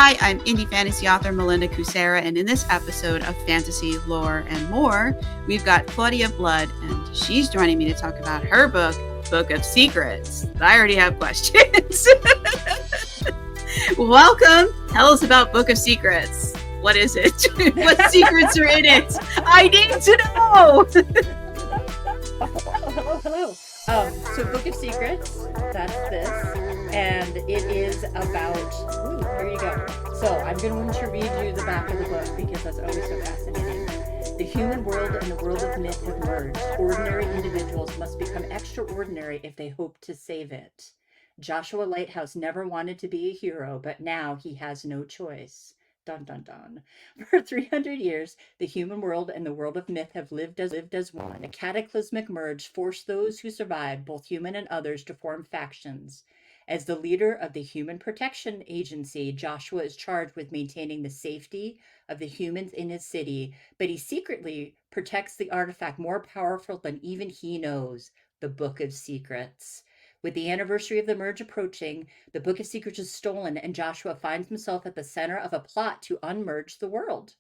Hi, I'm indie fantasy author Melinda Kucsera, and in this episode of Fantasy, Lore, and More, we've got Claudia Blood, and she's joining me to talk about her book, Book of Secrets. I already have questions. Welcome. Tell us about Book of Secrets. What is it? What secrets are in it? I need to know. Hello. So Book of Secrets, that's this, and it is about, here you go. So I'm going to read you the back of the book because that's always so fascinating. The human world and the world of myth have merged. Ordinary individuals must become extraordinary if they hope to save it. Joshua Lighthouse never wanted to be a hero, but now he has no choice. Dun, dun, dun. For 300 years, the human world and the world of myth have lived as one. A cataclysmic merge forced those who survived, both human and others, to form factions. As the leader of the Human Protection Agency, Joshua is charged with maintaining the safety of the humans in his city, but he secretly protects the artifact more powerful than even he knows, the Book of Secrets. With the anniversary of the merge approaching, the Book of Secrets is stolen, and Joshua finds himself at the center of a plot to unmerge the world.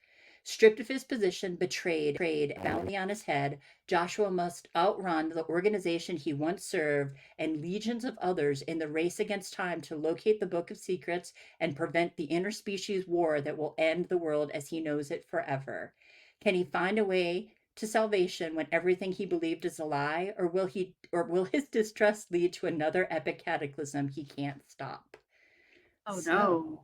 Stripped of his position, betrayed, bounty on his head, Joshua must outrun the organization he once served and legions of others in the race against time to locate the Book of Secrets and prevent the interspecies war that will end the world as he knows it forever. Can he find a way to salvation when everything he believed is a lie, or will his distrust lead to another epic cataclysm he can't stop? Oh no.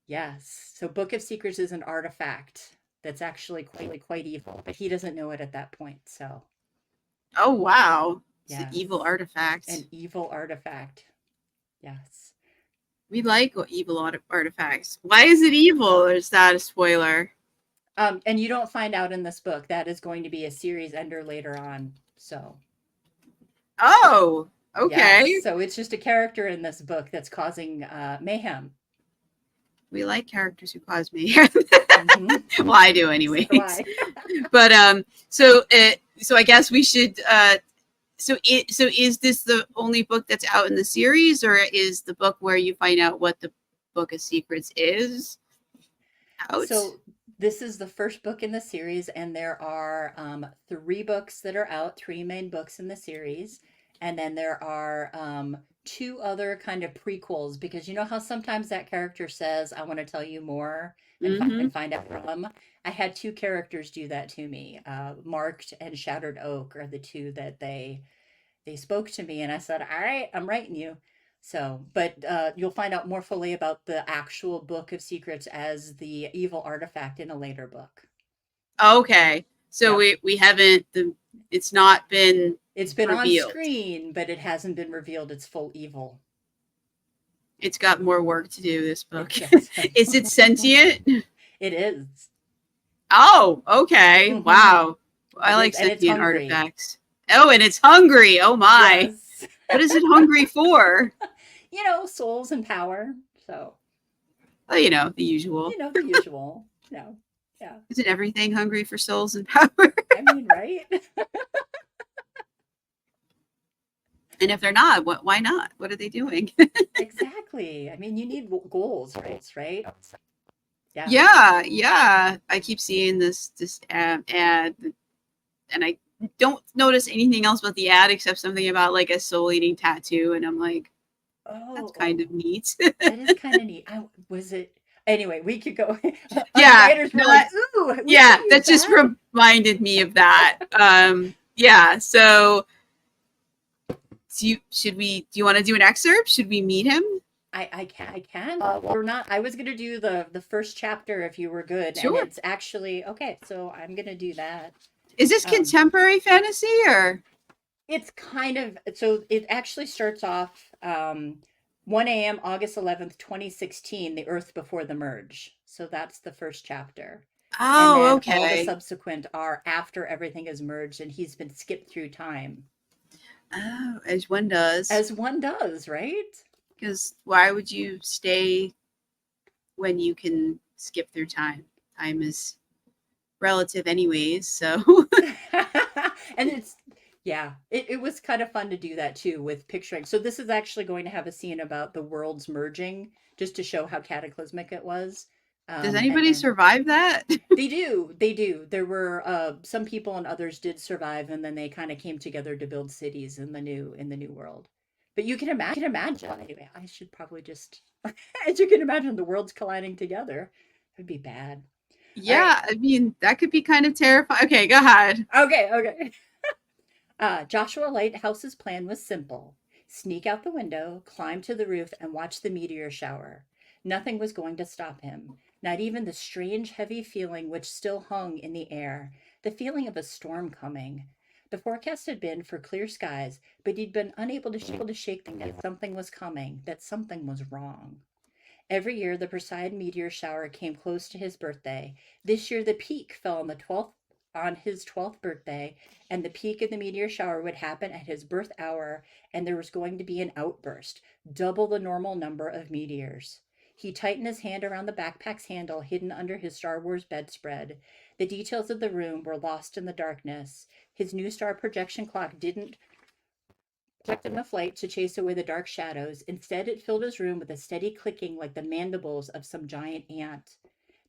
Yes. So Book of Secrets is an artifact that's actually quite evil, but he doesn't know it at that point. So Oh wow. It's yes. an evil artifact. An evil artifact. Yes. We like evil artifacts. Why is it evil? Or is that a spoiler? And you don't find out in this book. That is going to be a series ender later on. So. Oh, okay. Yes. So it's just a character in this book that's causing mayhem. We like characters who cause mayhem. Mm-hmm. Well, I do anyways. So but so I guess we should. So is this the only book that's out in the series, or is the book where you find out what the Book of Secrets is out? So this is the first book in the series, and there are 3 books that are out, 3 main books in the series. And then there are 2 other kind of prequels, because you know how sometimes that character says, I want to tell you more and find out from them. I had 2 characters do that to me. Marked and Shattered Oak are the 2 that they spoke to me, and I said, all right, I'm writing you. So, but you'll find out more fully about the actual Book of Secrets as the evil artifact in a later book. Okay. So yep. we haven't, it's not been It's been revealed on screen, but it hasn't been revealed its full evil. It's got more work to do, this book. Is it sentient? It is. Oh, okay. Mm-hmm. Wow. I like sentient artifacts. Oh, and it's hungry. Oh my. Yes. What is it hungry for? You know, souls and power. So. Well, you know, the usual. You know, the usual. No. Yeah. Isn't everything hungry for souls and power? I mean, right? And if they're not, why not? What are they doing? Exactly. I mean, you need goals, right? Yeah. Yeah. I keep seeing this ad, and I don't notice anything else about the ad except something about like a soul-eating tattoo, and I'm like, that's kind of neat. That is kind of neat. Was it? Anyway, we could go. Yeah, that just reminded me of that. Yeah, so do you want to do an excerpt? Should we meet him? I can. Or not. I was gonna do the first chapter if you were good. Sure. And it's actually okay. So I'm gonna do that. Is this contemporary fantasy or? It's kind of, so it actually starts off 1 a.m. August 11th, 2016, the Earth Before the Merge. So that's the first chapter. Oh, and then okay. All the subsequent are after everything is merged and he's been skipped through time. Oh, as one does. As one does, right? Because why would you stay when you can skip through time? Time is relative anyways, so. And it's Yeah, it was kind of fun to do that too with picturing. So this is actually going to have a scene about the worlds merging, just to show how cataclysmic it was. Does And anybody then survive that? they do. There were some people and others did survive, and then they kind of came together to build cities in the new world. But you can imagine. Anyway, I should probably just, as you can imagine, the worlds colliding together. It'd be bad. All right. Yeah, I mean, that could be kind of terrifying. Okay, go ahead. Okay. Joshua Lighthouse's plan was simple: sneak out the window, climb to the roof, and watch the meteor shower. Nothing was going to stop him, not even the strange, heavy feeling which still hung in the air, the feeling of a storm coming. The forecast had been for clear skies, but he'd been unable to shake that something was coming, that something was wrong. Every year, the Perseid meteor shower came close to his birthday. This year, the peak fell on his 12th birthday, and the peak of the meteor shower would happen at his birth hour, and there was going to be an outburst, double the normal number of meteors. He tightened his hand around the backpack's handle hidden under his Star Wars bedspread. The details of the room were lost in the darkness. His new star projection clock didn't project enough light to chase away the dark shadows. Instead, it filled his room with a steady clicking like the mandibles of some giant ant.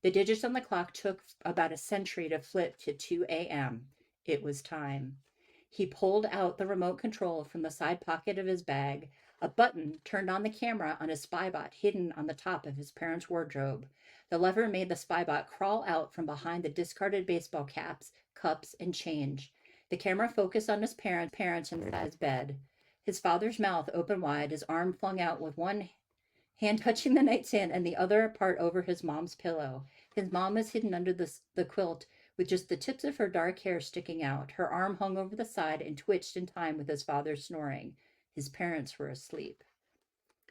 The digits on the clock took about a century to flip to 2 a.m. It was time. He pulled out the remote control from the side pocket of his bag. A button turned on the camera on his spybot hidden on the top of his parents' wardrobe. The lever made the spybot crawl out from behind the discarded baseball caps, cups, and change. The camera focused on his parents in his bed. His father's mouth open wide, his arm flung out with one hand touching the nightstand and the other part over his mom's pillow. His mom was hidden under the quilt with just the tips of her dark hair sticking out. Her arm hung over the side and twitched in time with his father's snoring. His parents were asleep.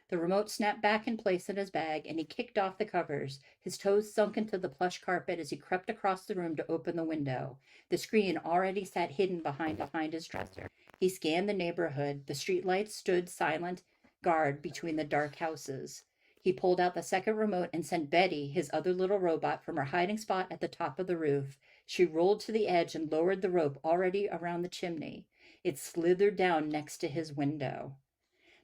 The remote snapped back in place in his bag, and he kicked off the covers. His toes sunk into the plush carpet as he crept across the room to open the window. The screen already sat hidden behind his dresser. He scanned the neighborhood. The streetlights stood silent guard between the dark houses. He pulled out the second remote and sent Betty, his other little robot, from her hiding spot at the top of the roof. She rolled to the edge and lowered the rope already around the chimney. It slithered down next to his window.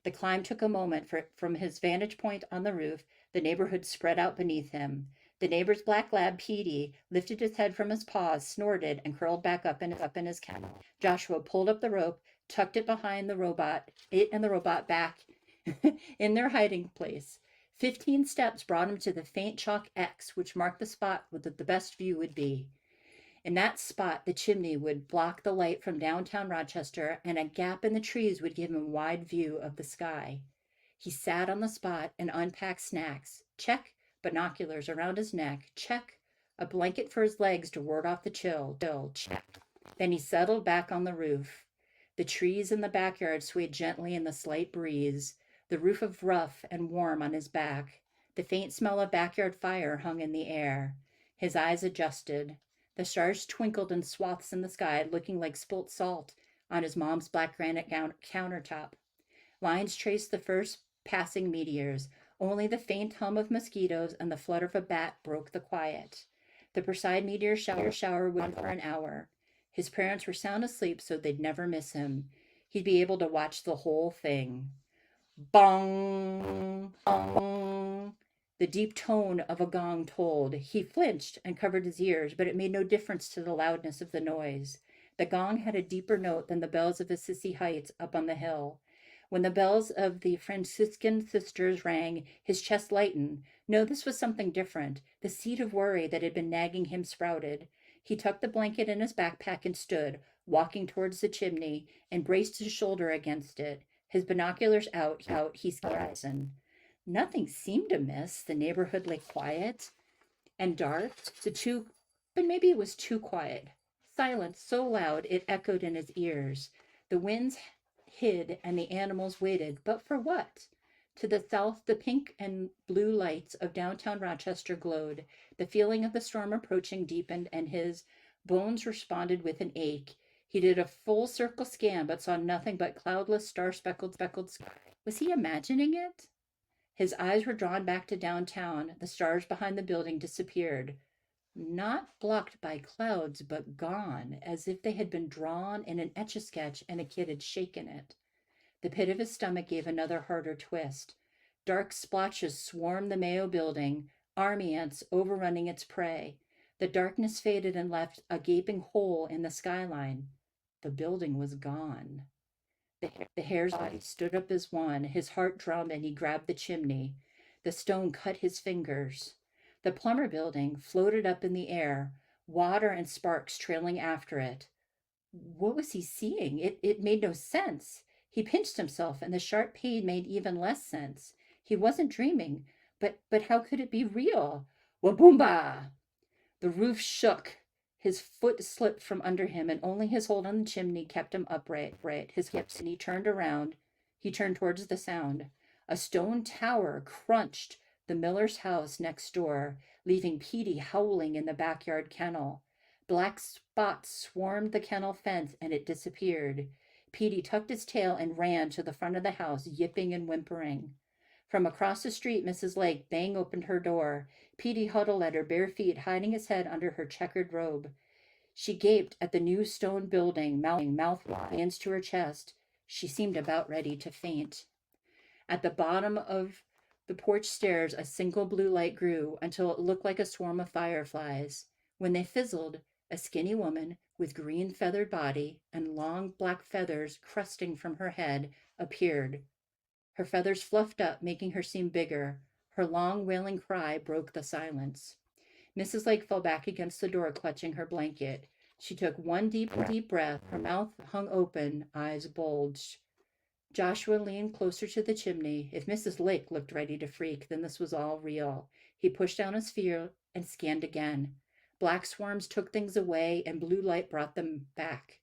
The climb took a moment. From his vantage point on the roof, the neighborhood spread out beneath him. The neighbor's black lab, Petey, lifted his head from his paws, snorted, and curled back up in his kennel. Joshua pulled up the rope, tucked it behind the robot, back in their hiding place. 15 steps brought him to the faint chalk X, which marked the spot where the best view would be. In that spot, the chimney would block the light from downtown Rochester, and a gap in the trees would give him a wide view of the sky. He sat on the spot and unpacked snacks. Check. Binoculars around his neck. Check. A blanket for his legs to ward off the chill. Check. Then he settled back on the roof. The trees in the backyard swayed gently in the slight breeze. The roof was rough and warm on his back. The faint smell of backyard fire hung in the air. His eyes adjusted. The stars twinkled in swaths in the sky, looking like spilt salt on his mom's black granite countertop. Lines traced the first passing meteors. Only the faint hum of mosquitoes and the flutter of a bat broke the quiet. The Perseid meteor shower went on for an hour. His parents were sound asleep, so they'd never miss him. He'd be able to watch the whole thing. Bong! Bong! The deep tone of a gong told. He flinched and covered his ears, but it made no difference to the loudness of the noise. The gong had a deeper note than the bells of Assisi Heights up on the hill. When the bells of the Franciscan sisters rang, his chest lightened. No, this was something different. The seed of worry that had been nagging him sprouted. He tucked the blanket in his backpack and stood, walking towards the chimney, and braced his shoulder against it. His binoculars out, he scanned. Nothing seemed amiss. The neighborhood lay quiet and dark. But maybe it was too quiet. Silence so loud it echoed in his ears. The winds hid and the animals waited. But for what? To the south, the pink and blue lights of downtown Rochester glowed. The feeling of the storm approaching deepened, and his bones responded with an ache. He did a full circle scan, but saw nothing but cloudless, star-speckled sky. Was he imagining it? His eyes were drawn back to downtown. The stars behind the building disappeared. not blocked by clouds, but gone, as if they had been drawn in an etch-a-sketch and a kid had shaken it. The pit of his stomach gave another harder twist. Dark splotches swarmed the Mayo building, army ants overrunning its prey. The darkness faded and left a gaping hole in the skyline. The building was gone. The hare's body stood up as one. His heart drummed and he grabbed the chimney. The stone cut his fingers. The plumber building floated up in the air, water and sparks trailing after it. What was he seeing? It made no sense. He pinched himself, and the sharp pain made even less sense. He wasn't dreaming, but how could it be real? Waboomba! The roof shook. His foot slipped from under him, and only his hold on the chimney kept him upright. His hips, and he turned around. He turned towards the sound. A stone tower crunched the miller's house next door, leaving Petey howling in the backyard kennel. Black spots swarmed the kennel fence, and it disappeared. Petey tucked his tail and ran to the front of the house, yipping and whimpering. From across the street, Mrs. Lake bang opened her door. Petey huddled at her bare feet, hiding his head under her checkered robe. She gaped at the new stone building, mouth wide, hands to her chest. She seemed about ready to faint. At the bottom of the porch stairs, a single blue light grew until it looked like a swarm of fireflies. When they fizzled, a skinny woman with green feathered body and long black feathers crusting from her head appeared. Her feathers fluffed up, making her seem bigger. Her long, wailing cry broke the silence. Mrs. Lake fell back against the door, clutching her blanket. She took one deep breath. Her mouth hung open, eyes bulged. Joshua leaned closer to the chimney. If Mrs. Lake looked ready to freak, then this was all real. He pushed down his fear and scanned again. Black swarms took things away, and blue light brought them back.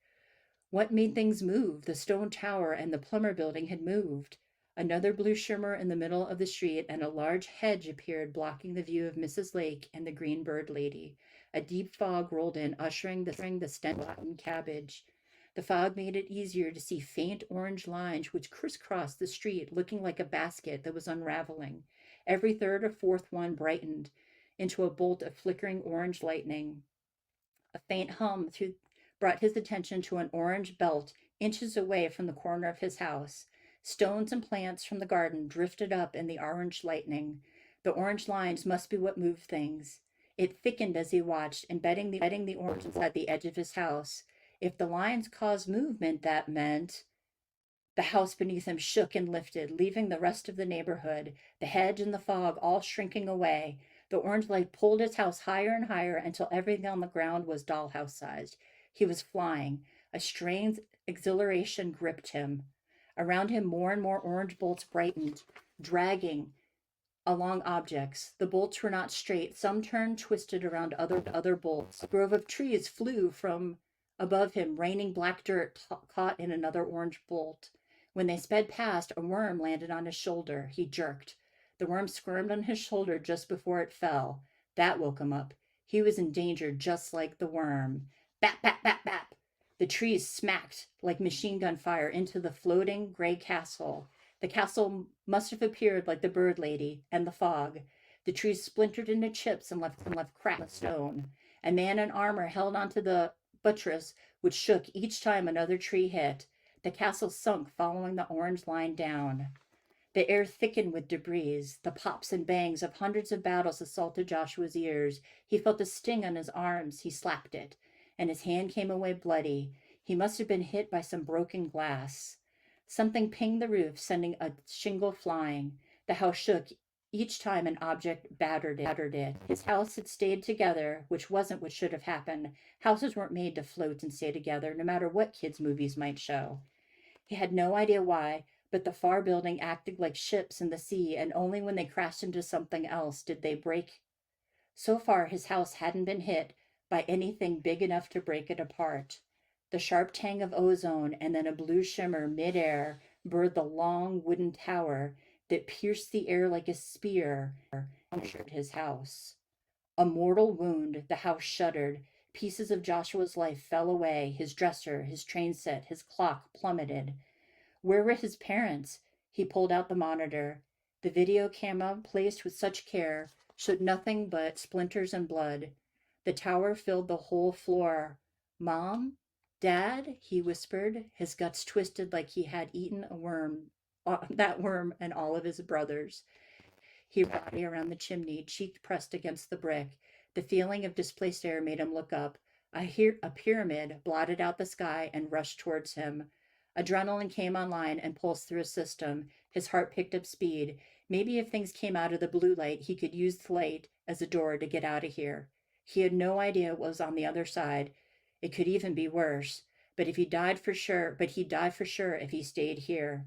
What made things move? The stone tower and the plumber building had moved. Another blue shimmer in the middle of the street, and a large hedge appeared, blocking the view of Mrs. Lake and the green bird lady. A deep fog rolled in, ushering the stench of rotten cabbage. The fog made it easier to see faint orange lines which crisscrossed the street, looking like a basket that was unraveling. Every third or fourth one brightened into a bolt of flickering orange lightning. A faint hum brought his attention to an orange belt inches away from the corner of his house. Stones and plants from the garden drifted up in the orange lightning. The orange lines must be what moved things. It thickened as he watched, embedding the orange inside the edge of his house. If the lines caused movement, that meant the house beneath him shook and lifted, leaving the rest of the neighborhood, the hedge and the fog all shrinking away. The orange light pulled his house higher and higher until everything on the ground was dollhouse-sized. He was flying. A strange exhilaration gripped him. Around him, more and more orange bolts brightened, dragging along objects. The bolts were not straight. Some turned, twisted around other bolts. A grove of trees flew from above him, raining black dirt caught in another orange bolt. When they sped past, a worm landed on his shoulder. He jerked. The worm squirmed on his shoulder just before it fell. That woke him up. He was in danger, just like the worm. Bap, bap, bap, bap. The trees smacked like machine gun fire into the floating gray castle. The castle must have appeared like the bird lady and the fog. The trees splintered into chips and left cracked stone. A man in armor held onto the buttress, which shook each time another tree hit. The castle sunk, following the orange line down. The air thickened with debris. The pops and bangs of hundreds of battles assaulted Joshua's ears. He felt a sting on his arms. He slapped it, and his hand came away bloody. He must have been hit by some broken glass. Something pinged the roof, sending a shingle flying. The house shook each time an object battered it. His house had stayed together, which wasn't what should have happened. Houses weren't made to float and stay together, no matter what kids' movies might show. He had no idea why, but the far building acted like ships in the sea, and only when they crashed into something else did they break. So far, his house hadn't been hit by anything big enough to break it apart. The sharp tang of ozone and then a blue shimmer mid-air bird the long wooden tower that pierced the air like a spear and punctured his house. A mortal wound. The house shuddered. Pieces of Joshua's life fell away. His dresser, his train set, his clock plummeted. Where were his parents? He pulled out the monitor. The video camera, placed with such care, showed nothing but splinters and blood. The tower filled the whole floor. Mom? Dad? He whispered, his guts twisted like he had eaten a worm, that worm and all of his brothers. He rocked around the chimney, cheek pressed against the brick. The feeling of displaced air made him look up. A pyramid blotted out the sky and rushed towards him. Adrenaline came online and pulsed through his system. His heart picked up speed. Maybe if things came out of the blue light, he could use the light as a door to get out of here. He had no idea what was on the other side. It could even be worse. But he'd die for sure if he stayed here.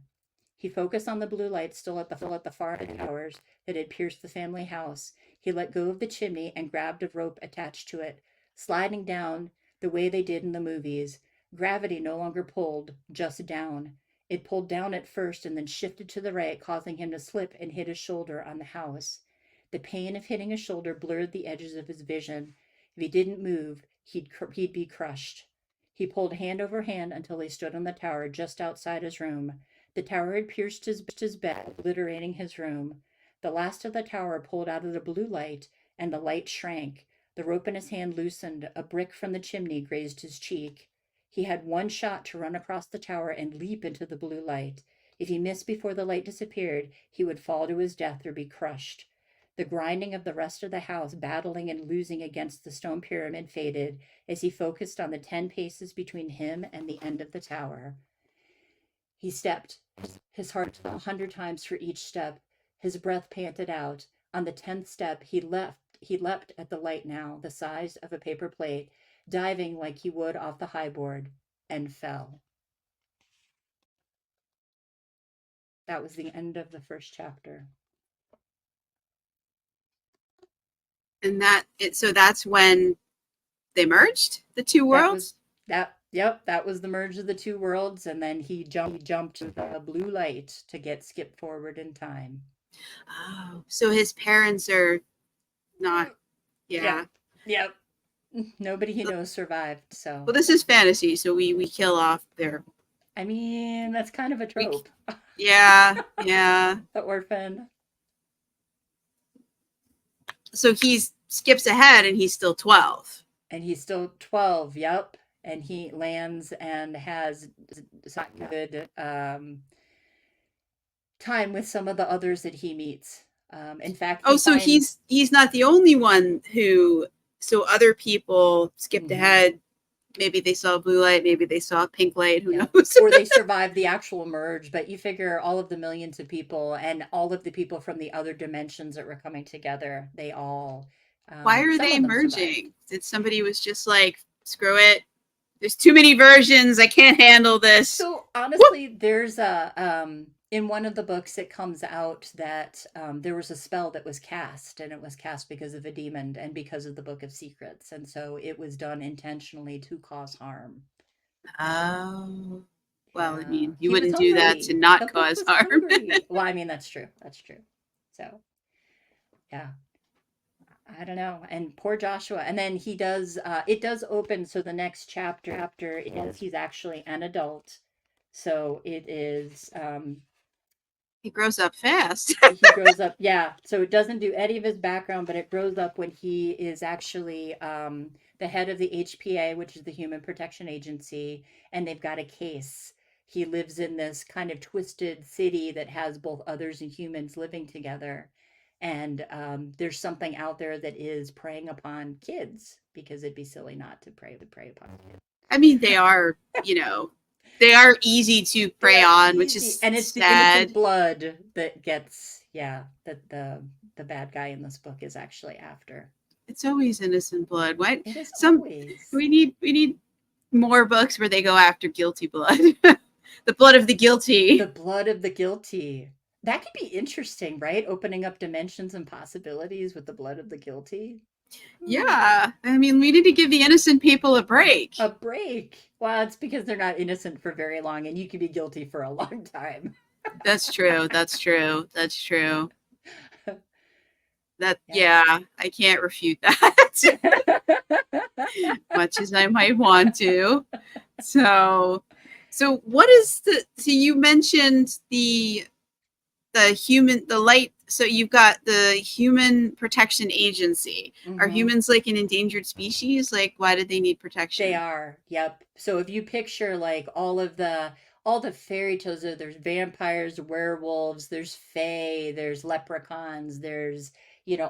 He focused on the blue light still at the far end towers that had pierced the family house. He let go of the chimney and grabbed a rope attached to it, sliding down the way they did in the movies. Gravity no longer pulled, just down. It pulled down at first and then shifted to the right, causing him to slip and hit his shoulder on the house. The pain of hitting his shoulder blurred the edges of his vision. If he didn't move, he'd be crushed. He pulled hand over hand until he stood on the tower just outside his room. The tower had pierced his bed, obliterating his room. The last of the tower pulled out of the blue light, and the light shrank. The rope in his hand loosened. A brick from the chimney grazed his cheek. He had one shot to run across the tower and leap into the blue light. If he missed before the light disappeared, he would fall to his death or be crushed. The grinding of the rest of the house, battling and losing against the stone pyramid, faded as he focused on the 10 paces between him and the end of the tower. He stepped, his heart 100 times for each step. His breath panted out. On the 10th step, he leapt at the light now, the size of a paper plate, diving like he would off the high board, and fell. That was the end of the first chapter. And so that's when they merged the two worlds? That was the merge of the two worlds, and then he jumped to the blue light to skip forward in time. Oh, so his parents are not, yeah. Yep. Nobody he knows survived, so. Well, this is fantasy, so we kill off their... I mean, that's kind of a trope. Yeah. The orphan. So he skips ahead and he's still 12. And he's still 12, yep. And he lands and has good time with some of the others that he meets. In fact, he's not the only one who. So other people skipped ahead. Maybe they saw blue light. Maybe they saw pink light. Who knows? Or they survived the actual merge. But you figure all of the millions of people and all of the people from the other dimensions that were coming together, they all. Why are they merging? Did somebody was just like, screw it? There's too many versions. I can't handle this. So honestly, there's in one of the books it comes out that there was a spell that was cast, and it was cast because of a demon and because of the Book of Secrets, and so it was done intentionally to cause harm. Oh, well, I mean, you wouldn't do that to not cause harm. Well, I mean, that's true. So, yeah. I don't know. And poor Joshua. And then he does, it does open. So the next chapter is he's actually an adult. So it is. He grows up fast. He grows up. Yeah. So it doesn't do any of his background, but it grows up when he is actually the head of the HPA, which is the Human Protection Agency. And they've got a case. He lives in this kind of twisted city that has both others and humans living together. And there's something out there that is preying upon kids, because it'd be silly not to prey upon kids. I mean, they are, they are easy to prey on, which is and it's sad. The innocent blood that gets, that the bad guy in this book is actually after. It's always innocent blood. What? It is always. We need more books where they go after guilty blood. The blood of the guilty. The blood of the guilty. That could be interesting, right? Opening up dimensions and possibilities with the blood of the guilty. Yeah. I mean, we need to give the innocent people a break. A break? Well, it's because they're not innocent for very long, and you can be guilty for a long time. That's true. Yeah, I can't refute that. Much as I might want to. So what is so you mentioned the the light. So you've got the Human Protection Agency. Are Mm-hmm. humans like an endangered species? Like, why do they need They protection? are. Yep. So if you picture like all the fairy tales, there's vampires, werewolves, there's fae, there's leprechauns, there's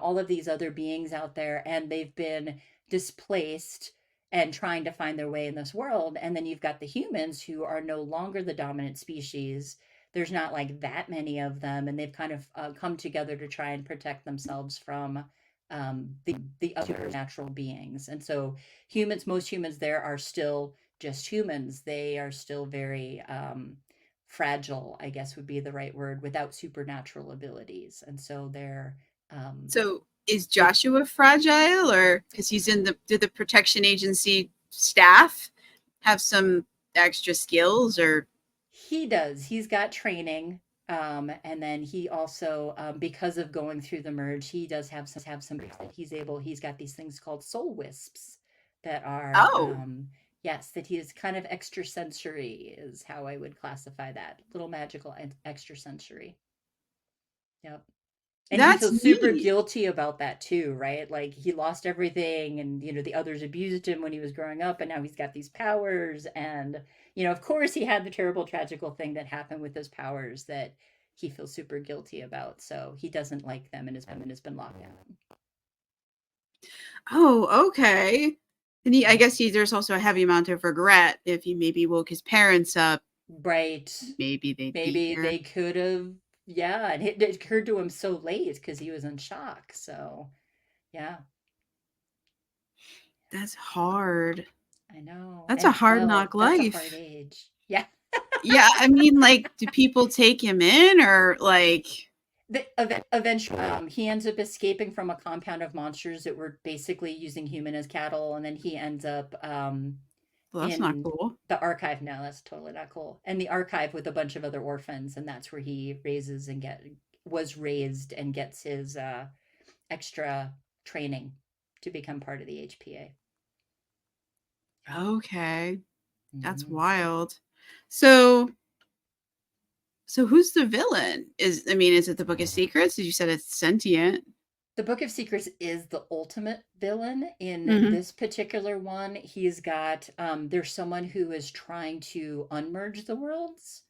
all of these other beings out there, and they've been displaced and trying to find their way in this world. And then you've got the humans who are no longer the dominant species. There's not like that many of them, and they've kind of come together to try and protect themselves from the other natural beings. And so most humans there are still just humans. They are still very fragile, I guess would be the right word, without supernatural abilities. And so um, So is they Joshua fragile, or because he's in the did the protection agency staff have some extra skills, or he does. He's got training. And then he also, because of going through the merge, he does have some that he's got these things called soul wisps that are, oh, yes, that he is kind of extrasensory, is how I would classify that. Little magical and extrasensory. Yep. And he that's feels super neat. guilty about that too, right? Like he lost everything and the others abused him when he was growing up and now he's got these powers and of course he had the terrible tragical thing that happened with those powers that he feels super guilty about. So he doesn't like them and has been locked out. Oh, okay. And I guess there's also a heavy amount of regret if he maybe woke his parents up. Right. Maybe they'd be Maybe here. they could have, yeah, and it occurred to him so late because he was in shock. So, yeah, That's hard. I know. That's a And hard 12, knock that's a hard life. age. Yeah. Yeah, I mean, like, do people take him in, or like, Eventually, he ends up escaping from a compound of monsters that were basically using human as cattle, and then he ends up well, that's not in cool. the archive. No, that's totally not cool. And the archive with a bunch of other orphans, and that's where he was raised and gets his extra training to become part of the HPA. Okay, that's Mhm. wild. So, so who's the villain? I mean, is it the Book of Secrets? You said it's sentient. The Book of Secrets is the ultimate villain in Hmm. this particular one. He's got there's someone who is trying to unmerge the worlds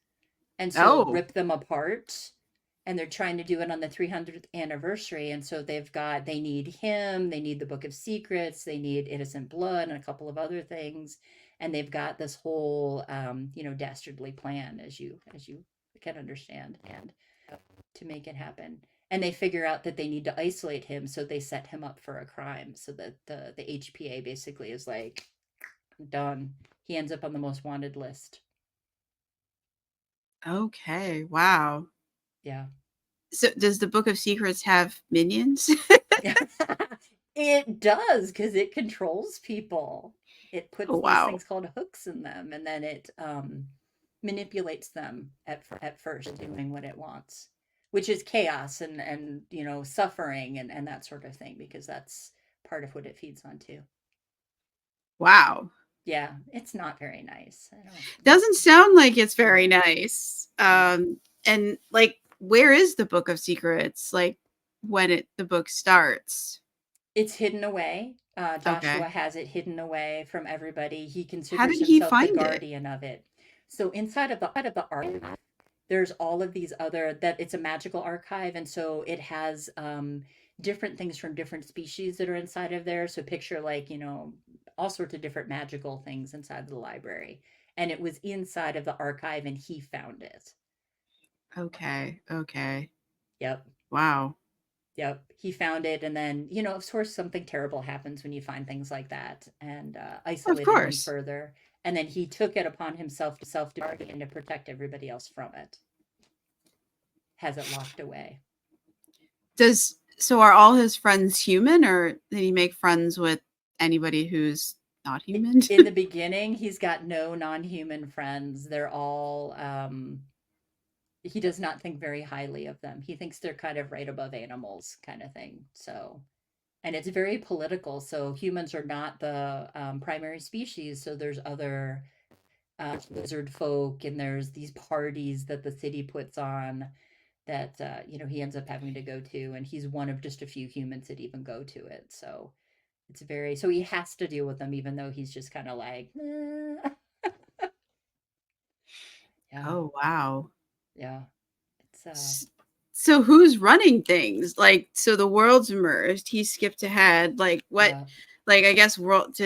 and so Oh, rip them apart. And they're trying to do it on the 300th anniversary. And so they need him, they need the Book of Secrets, they need Innocent Blood and a couple of other things. And they've got this whole dastardly plan, as you can understand, and to make it happen. And they figure out that they need to isolate him, so they set him up for a crime. So that the HPA basically is like done. He ends up on the most wanted list. okay. Wow. Yeah. So, does the Book of Secrets have minions? It does because it controls people. It Oh, puts these wow. things called hooks in them, and then it manipulates them at first, doing what it wants, which is chaos and suffering and that sort of thing, because that's part of what it feeds on too. Wow. Yeah, it's not very nice. I don't. Doesn't sound like it's very nice. Yeah. And like, where is the Book of Secrets? Like, when the book starts? It's hidden away. Okay. Joshua has it hidden away from everybody. He How considers did he himself the find it? guardian of it. So inside of the archive, there's all of these other that it's a magical archive, and so it has different things from different species that are inside of there. So picture like all sorts of different magical things inside the library, and it was inside of the archive, and he found it. Okay. Okay. Yep. Wow. Yep, he found it, and then of course, something terrible happens when you find things like that, and Of isolated him course. further. And then he took it upon himself to self-destruct and to protect everybody else from it. Has it locked away? Are all his friends human, or did he make friends with anybody who's not human? In the beginning, he's got no non-human friends. They're all. He does not think very highly of them. He thinks they're kind of right above animals, kind of thing. So and it's very political. So humans are not the primary species. So there's other lizard folk, and there's these parties that the city puts on. that he ends up having to go to, and he's one of just a few humans that even go to it. So it's very so he has to deal with them, even though he's just kind of like, yeah, Oh, wow. yeah. It's So who's running things? Like, so the world's immersed. He skipped ahead. Like, what? yeah. Like, I guess world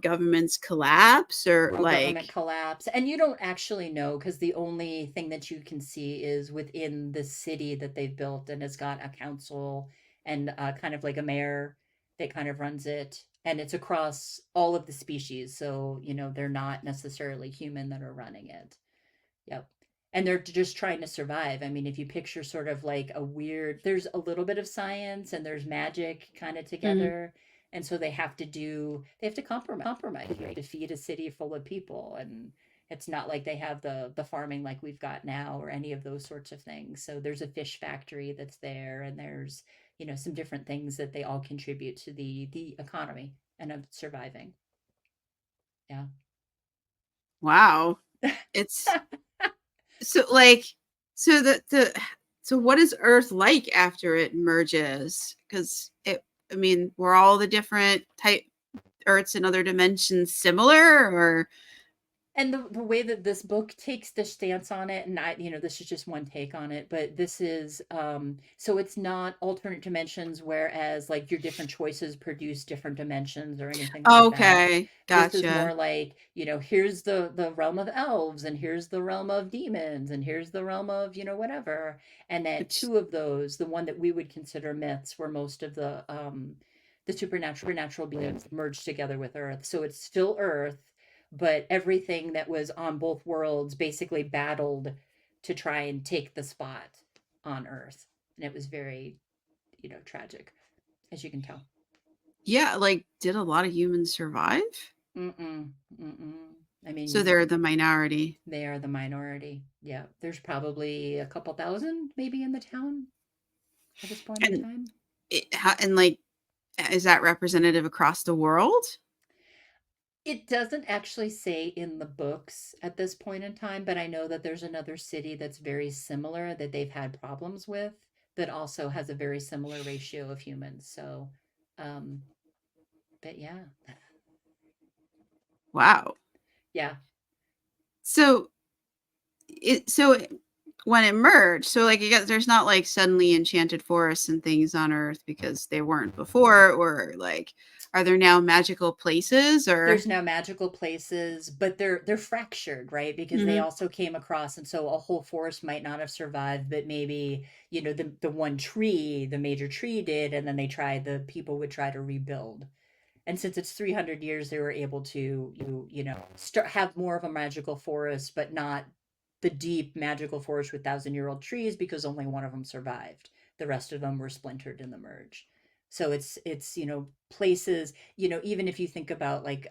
governments collapse or World government like? collapse, and you don't actually know because the only thing that you can see is within the city that they've built, and it's got a council and kind of like a mayor that kind of runs it, and it's across all of the species. So they're not necessarily human that are running it. Yep. And they're just trying to survive. I mean, if you picture sort of like a weird, there's a little bit of science and there's magic kind of Mhm. together. And so they have to compromise, right, to feed a city full of people. And it's not like they have the farming like we've got now or any of those sorts of things. So there's a fish factory that's there, and there's, some different things that they all contribute to the economy and of surviving. Yeah. Wow. It's so like so the so what is Earth like after it merges? Because I mean, were all the different type Earths in other dimensions similar or? And the way that this book takes the stance on it, and this is just one take on it, but this is so it's not alternate dimensions, whereas like your different choices produce different dimensions or anything like that. Okay, This is gotcha. more like, here's the realm of elves, and here's the realm of demons, and here's the realm of, whatever. And that It's two of those, the one that we would consider myths, where most of the supernatural beings merged together with Earth. So it's still Earth, but everything that was on both worlds basically battled to try and take the spot on Earth. And it was very, tragic, as you can tell. yeah, like did a lot of humans survive? Mm-mm, mm-mm. I So mean, they're the minority. they are the minority. Yeah, there's probably a couple thousand maybe in the town at this point in And time. and like is that representative across the world? It doesn't actually say in the books at this point in time, but I know that there's another city that's very similar that they've had problems with that also has a very similar ratio of humans. So, um, but yeah, Wow. yeah. So when it merged, so like I guess there's not like suddenly enchanted forests and things on Earth because they weren't before, or like are there now magical places or? There's no magical places, but they're fractured, right? Because they Mhm. also came across, and so a whole forest might not have survived, but maybe the one tree, the major tree did, and then the people would try to rebuild. And since it's 300 years, they were able to start have more of a magical forest, but not the deep magical forest with thousand-year-old trees, because only one of them survived. The rest of them were splintered in the merge. So it's places, even if you think about like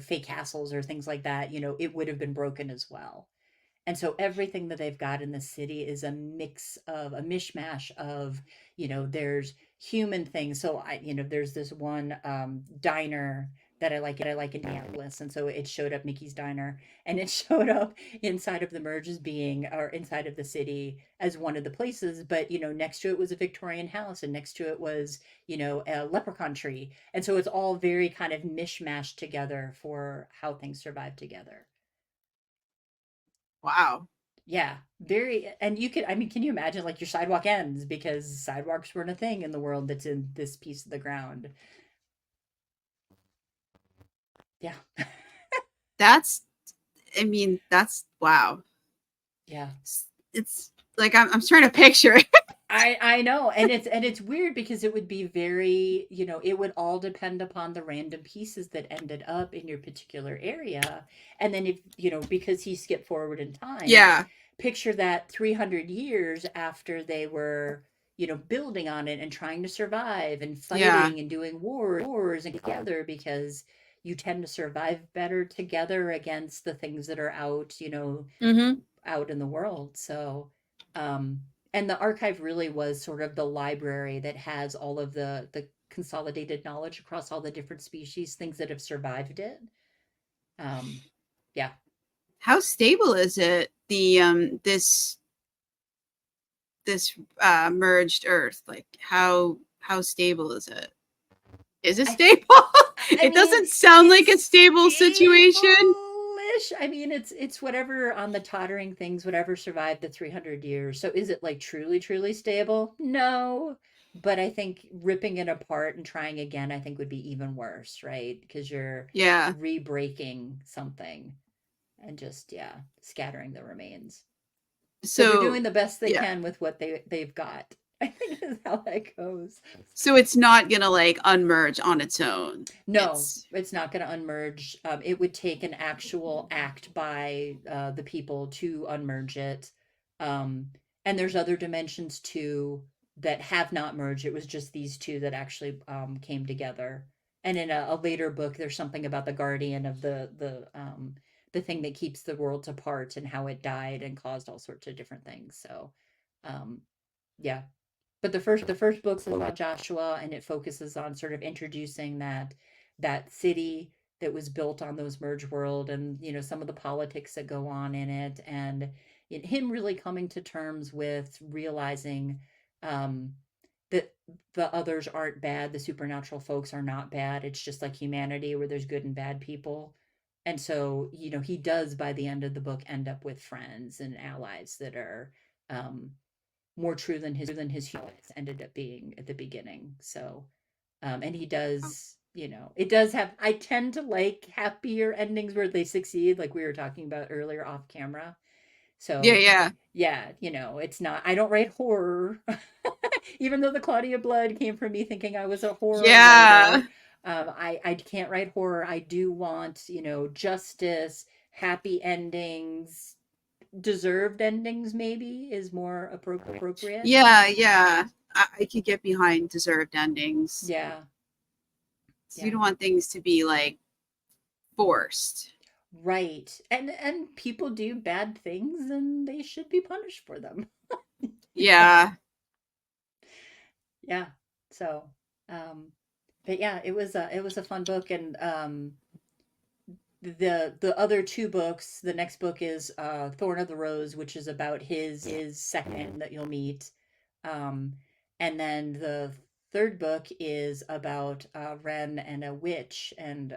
fake castles or things like that, it would have been broken as well. And so everything that they've got in the city is a mishmash of, there's human things. So there's this one diner that I like in Minneapolis. And so it showed up, Mickey's Diner, and it showed up inside of the merge as being, or inside of the city as one of the places. But, next to it was a Victorian house, and next to it was, a leprechaun tree. And so it's all very kind of mishmashed together for how things survive together. Wow. Yeah, very. And I mean, can you imagine like your sidewalk ends because sidewalks weren't a thing in the world that's in this piece of the ground? Yeah. That's I mean, that's wow. Yeah. It's like I'm trying to picture it. I know. And it's weird because it would be very, it would all depend upon the random pieces that ended up in your particular area. And then if, because he skipped forward in time, Yeah. picture that 300 years after they were, building on it and trying to survive and Yeah. fighting and doing wars and together, because you tend to survive better together against the things that are out, Mhm. out in the world. So, um, and the archive really was sort of the library that has all of the consolidated knowledge across all the different species, things that have survived it. Um, yeah. How stable is it? The this merged Earth, like how stable is it? Is it stable? It doesn't sound like a stable situation. I mean, it's whatever on the tottering things, whatever survived the 300 years. So is it like truly stable? No. But I think ripping it apart and trying again, I think would be even worse, right? Because you're re-breaking something and just, scattering the remains. So they're doing the best they can with what they've got. I think is how that goes. So it's not gonna like unmerge on its own. No, it's not going to unmerge. It would take an actual act by the people to unmerge it. And there's other dimensions too that have not merged. It was just these two that actually came together. And in a later book, there's something about the guardian of the thing that keeps the worlds apart and how it died and caused all sorts of different things. So, yeah. But the first book's about Joshua, and it focuses on sort of introducing that city that was built on those merge world, and some of the politics that go on in it, and him really coming to terms with realizing that the others aren't bad, the supernatural folks are not bad. It's just like humanity, where there's good and bad people. And so he does, by the end of the book, end up with friends and allies that are more true than his humans ended up being at the beginning. So, and he does, it does have. I tend to like happier endings where they succeed, like we were talking about earlier off camera. So yeah, it's not. I don't write horror, even though the Claudia Blood came from me thinking I was a horror writer. I can't write horror. I do want justice, happy endings, deserved endings maybe is more appropriate. Yeah. I could get behind deserved endings. Yeah. So you don't want things to be like forced. Right. And people do bad things and they should be punished for them. Yeah. Yeah. So, but yeah, it was a fun book. And the other two books, the next book is Thorn of the Rose, which is about his second that you'll meet. And then the third book is about Ren and a witch, and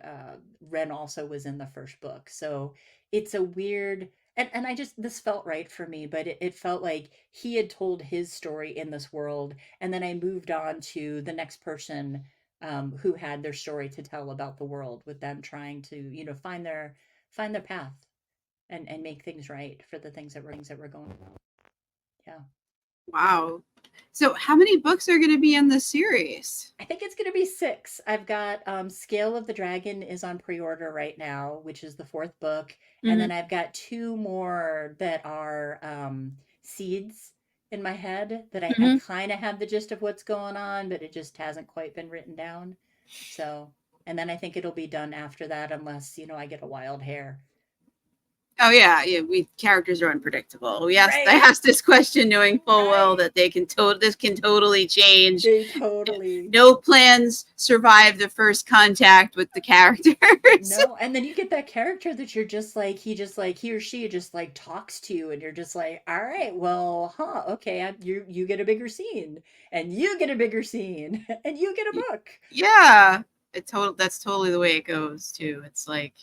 Ren also was in the first book. So it's a weird, and I just, this felt right for me, but it felt like he had told his story in this world, and then I moved on to the next person who had their story to tell about the world, with them trying to find their path and make things right for the things that were going on. Yeah. Wow. So how many books are going to be in the series? I think it's going to be 6. I've got Scale of the Dragon is on pre-order right now, which is the 4th book. Mm-hmm. And then I've got 2 more that are seeds in my head that I kind of have the gist of what's going on, but it just hasn't quite been written down. So, and then I think it'll be done after that, unless, I get a wild hair. Oh yeah, characters are unpredictable. I asked this question knowing full well that this can totally change. They totally. No plans survive the first contact with the characters. No, and then you get that character that you're just like, he or she just like talks to you, and you're just like, all right, well, okay, you get a bigger scene, and you get a bigger scene, and you get a book. Yeah, that's totally the way it goes too. It's like,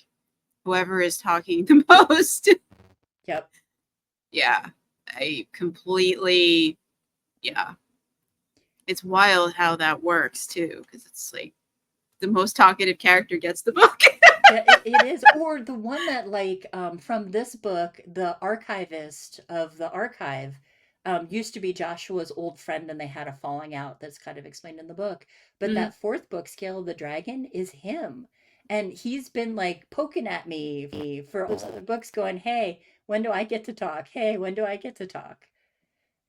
whoever is talking the most. Yep. Yeah. I completely, It's wild how that works too, because it's like the most talkative character gets the book. It is. Or the one that, like, from this book, the archivist of the archive used to be Joshua's old friend, and they had a falling out that's kind of explained in the book. But that 4th book, Scale of the Dragon, is him. And he's been like poking at me for all those other books, going, hey, when do I get to talk? Hey, when do I get to talk?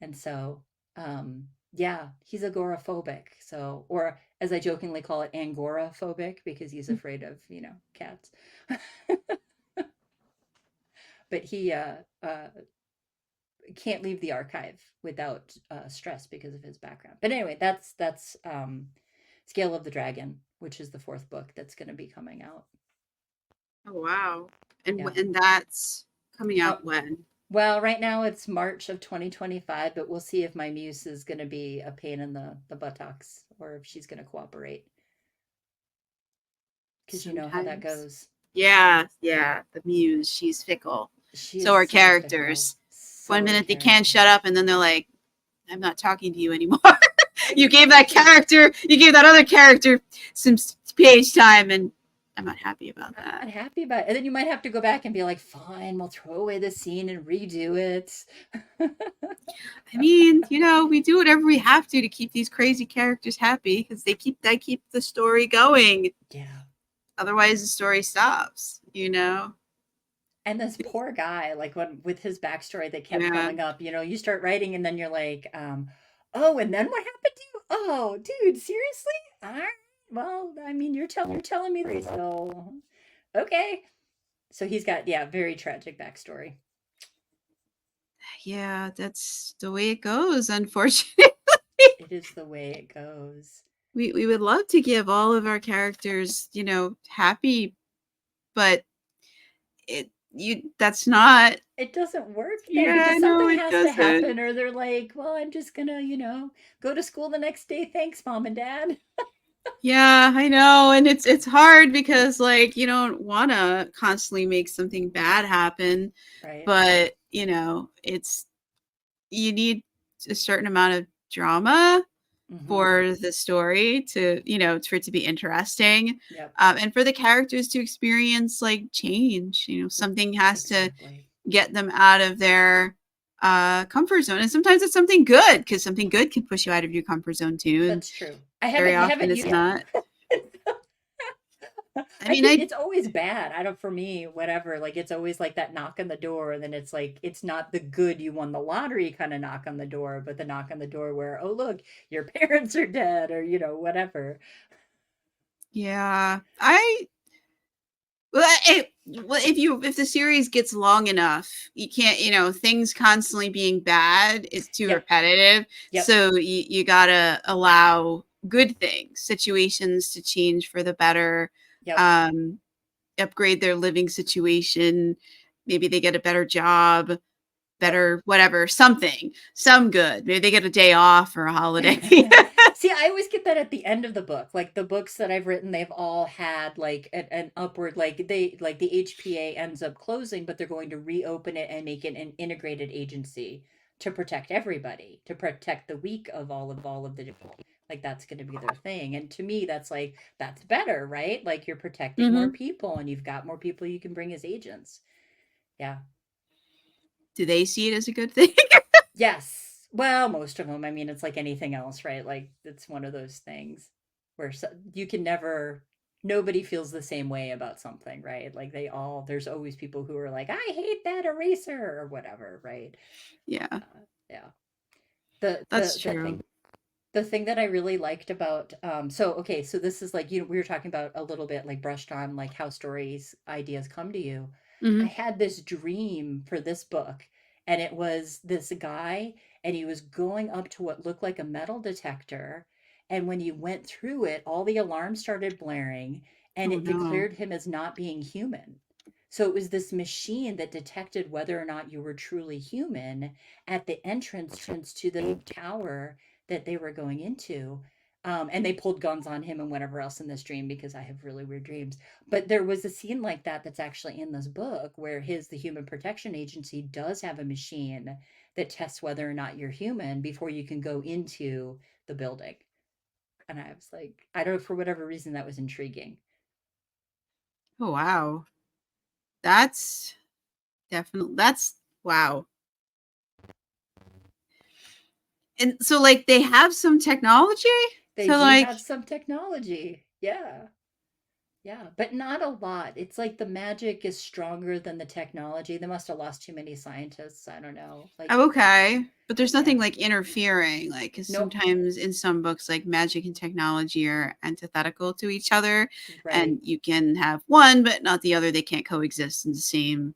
And so, he's agoraphobic. So, or as I jokingly call it, angoraphobic, because he's afraid of, cats. But he can't leave the archive without stress because of his background. But anyway, that's Scale of the Dragon, which is the 4th book that's going to be coming out. Oh wow! And that's coming out when? Well, right now it's March of 2025, but we'll see if my muse is going to be a pain in the buttocks or if she's going to cooperate. Because you know how that Sometimes. goes. Yeah, yeah. The muse, she's fickle. She So is are so fickle. characters. So One are minute they can't characters. shut up, and then they're like, I'm not talking to you anymore. You gave that character, you gave that other character some page time, and I'm not happy about I'm that. not happy about it. And then you might have to go back and be like, fine, we'll throw away the scene and redo it. I mean, we do whatever we have to keep these crazy characters happy because they keep the story going. Yeah. Otherwise, the story stops. And this poor guy, like when with his backstory that kept Yeah. coming up, you start writing and then you're like, oh, and then what happened to you? Oh, dude, seriously? All right. Well, I mean, you're telling me this, so okay. So he's got very tragic backstory. Yeah, that's the way it goes, unfortunately. It is the way it goes. We would love to give all of our characters, happy, but that's not. It doesn't work then Yeah, because no, something it has to doesn't. happen, or they're like, well, I'm just gonna, go to school the next day. Thanks, mom and dad. Yeah, I know, and it's hard because you don't want to constantly make something bad happen, Right. but it's you need a certain amount of drama for the story to for it to be interesting. Yep. And for the characters to experience change. Something has to get them out of their comfort zone, and sometimes it's something good because something good can push you out of your comfort zone too. And that's true. very often it's not. I think it's always bad. I don't, for me, whatever. Like, it's always like that knock on the door, and then it's like, it's not the good you won the lottery kind of knock on the door, but the knock on the door where, oh, look, your parents are dead, or, whatever. Yeah. If the series gets long enough, you can't, things constantly being bad is too repetitive. Yep. So you gotta allow good things, situations to change for the better. Yep. Upgrade their living situation. Maybe they get a better job, better whatever, some good. Maybe they get a day off or a holiday. See, I always get that at the end of the book. Like the books that I've written, they've all had like an upward, like the HPA ends up closing, but they're going to reopen it and make it an integrated agency to protect everybody, to protect the weak of all of the different. Like that's going to be their thing. And to me, that's better, right? Like you're protecting more people and you've got more people you can bring as agents. Yeah. Do they see it as a good thing? Yes. Well, most of them. I mean, it's like anything else, right? Like it's one of those things where you can never, nobody feels the same way about something, right? Like there's always people who are like, I hate that eraser or whatever, right? Yeah. Yeah. That's true. The thing that I really liked about, so this is like, we were talking about a little bit like brushed on like how stories, ideas come to you. I had this dream for this book, and it was this guy, and he was going up to what looked like a metal detector. And when you went through it, all the alarms started blaring, and it declared him as not being human. So it was this machine that detected whether or not you were truly human at the entrance to the tower that they were going into. And they pulled guns on him and whatever else in this dream because I have really weird dreams. But there was a scene like that that's actually in this book where the Human Protection Agency does have a machine that tests whether or not you're human before you can go into the building. And I was like, I don't know, for whatever reason, that was intriguing. Oh, wow. That's wow. And so they have some technology? They do have some technology. Yeah. Yeah, but not a lot. It's like the magic is stronger than the technology. They must have lost too many scientists. I don't know. Okay. But there's nothing interfering, because Nope. sometimes in some books, magic and technology are antithetical to each other. Right. And you can have one, but not the other. They can't coexist in the same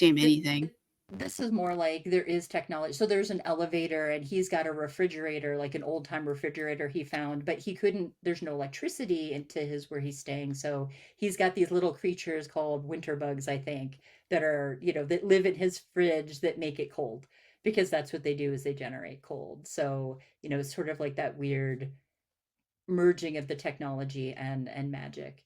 anything. This is more like there is technology. So there's an elevator and he's got a refrigerator, like an old time refrigerator he found, but he couldn't, there's no electricity into his where he's staying. So he's got these little creatures called winter bugs, I think, that are, that live in his fridge that make it cold because that's what they do is they generate cold. So, it's sort of like that weird merging of the technology and magic.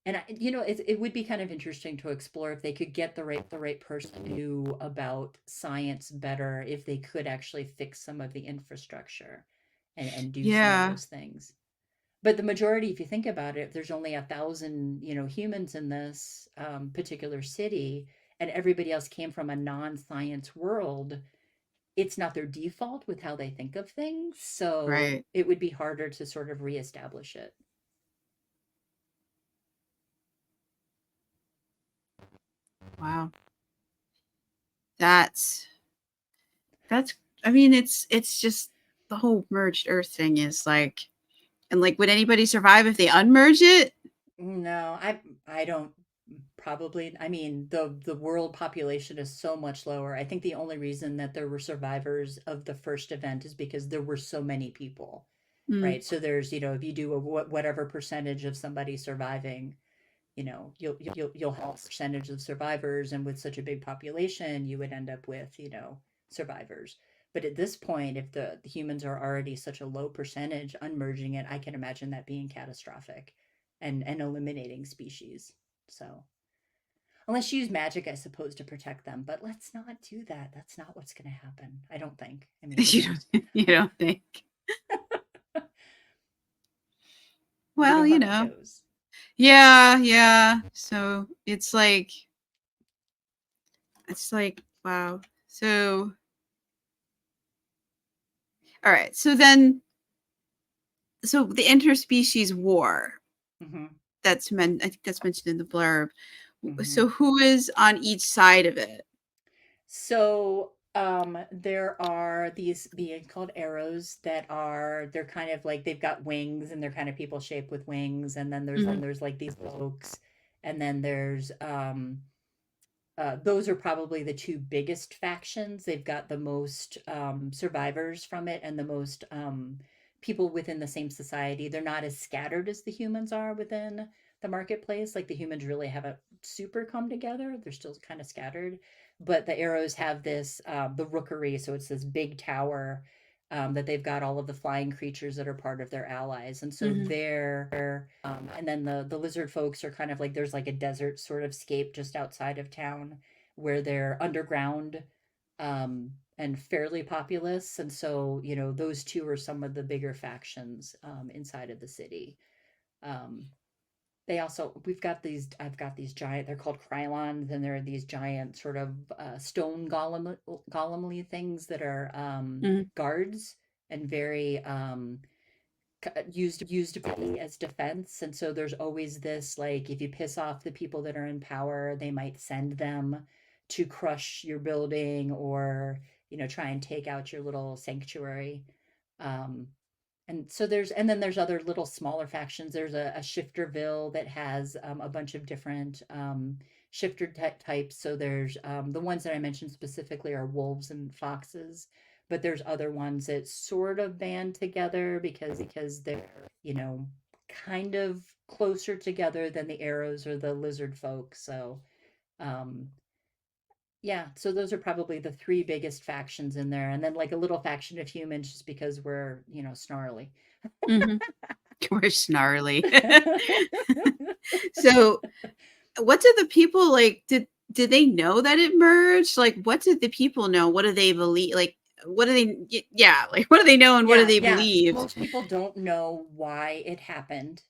And it would be kind of interesting to explore if they could get the right person who knew about science better, if they could actually fix some of the infrastructure and do some of Yeah. those things. But the majority, if you think about it, there's only 1,000, humans in this particular city, and everybody else came from a non-science world. It's not their default with how they think of things, so Right. it would be harder to sort of reestablish it. Wow. That's that's I mean it's just the whole merged earth thing is like, and like, would anybody survive if they unmerge it? No, I don't probably. I mean, the world population is so much lower. I think the only reason that there were survivors of the first event is because there were so many people, Mm. right? So there's, if you do a whatever percentage of somebody surviving, you'll have a percentage of survivors, and with such a big population, you would end up with, survivors. But at this point, if the humans are already such a low percentage, unmerging it, I can imagine that being catastrophic and eliminating species. So unless you use magic, I suppose, to protect them, but let's not do that. That's not what's going to happen. I don't think. I mean, who You knows? you don't think? You Well, know how it goes. yeah, yeah. So it's like wow. So all right. So the interspecies war, Hmm. I think that's mentioned in the blurb. Hmm. So who is on each side of it? So there are these beings called arrows that they're kind of like they've got wings and they're kind of people shaped with wings, and then Mhm. there's like these folks, and then there's those are probably the two biggest factions. They've got the most survivors from it and the most people within the same society. They're not as scattered as the humans are within the marketplace. Like the humans really haven't super come together. They're still kind of scattered. But the arrows have this, the rookery. So it's this big tower that they've got all of the flying creatures that are part of their allies. And so Mhm. and then the lizard folks are kind of like there's like a desert sort of scape just outside of town where they're underground and fairly populous. And so, those two are some of the bigger factions inside of the city. Um, they also I've got these giant, they're called Krylons, and they're these giant sort of stone golemly things that are Mhm. guards and very used as defense. And so there's always this, like, if you piss off the people that are in power, they might send them to crush your building or try and take out your little sanctuary. um and then there's other little smaller factions. There's a Shifterville that has a bunch of different shifter types. So there's the ones that I mentioned specifically are wolves and foxes, but there's other ones that sort of band together because they're kind of closer together than the arrows or the lizard folk. So um yeah, so those are probably the three biggest factions in there, and then like a little faction of humans just because we're snarly. Mhm. We're snarly. So what did the people like? Did they know that it merged? Like, what did the people know? What do they believe? Like, what do they? Yeah, like, what do they know and what do Yeah, they yeah. believe? Most people don't know why it happened.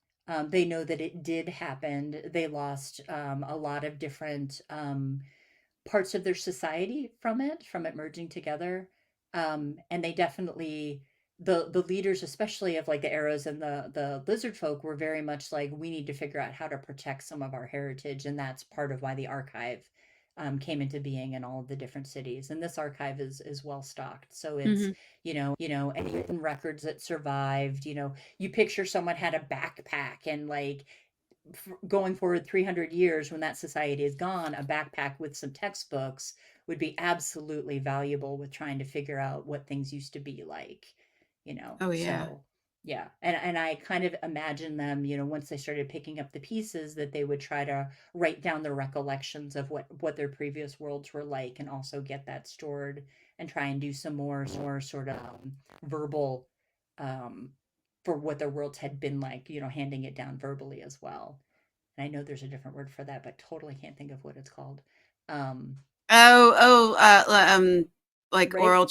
They know that it did happen. They lost a lot of different parts of their society from it merging together. And they definitely, the leaders, especially of like the arrows and the lizard folk, were very much like, we need to figure out how to protect some of our heritage, and that's part of why the archive came into being in all of the different cities. And this archive is well stocked, so it's Mhm. any written records that survived. You picture someone had a backpack, and like going forward 300 years, when that society is gone, a backpack with some textbooks would be absolutely valuable with trying to figure out what things used to be like, Oh yeah. so yeah. And I kind of imagine them, once they started picking up the pieces, that they would try to write down their recollections of what their previous worlds were like, and also get that stored and try and do some more sort of verbal, um, for what their worlds had been like, handing it down verbally as well. And I know there's a different word for that, but totally can't think of what it's called. Um, Like right? oral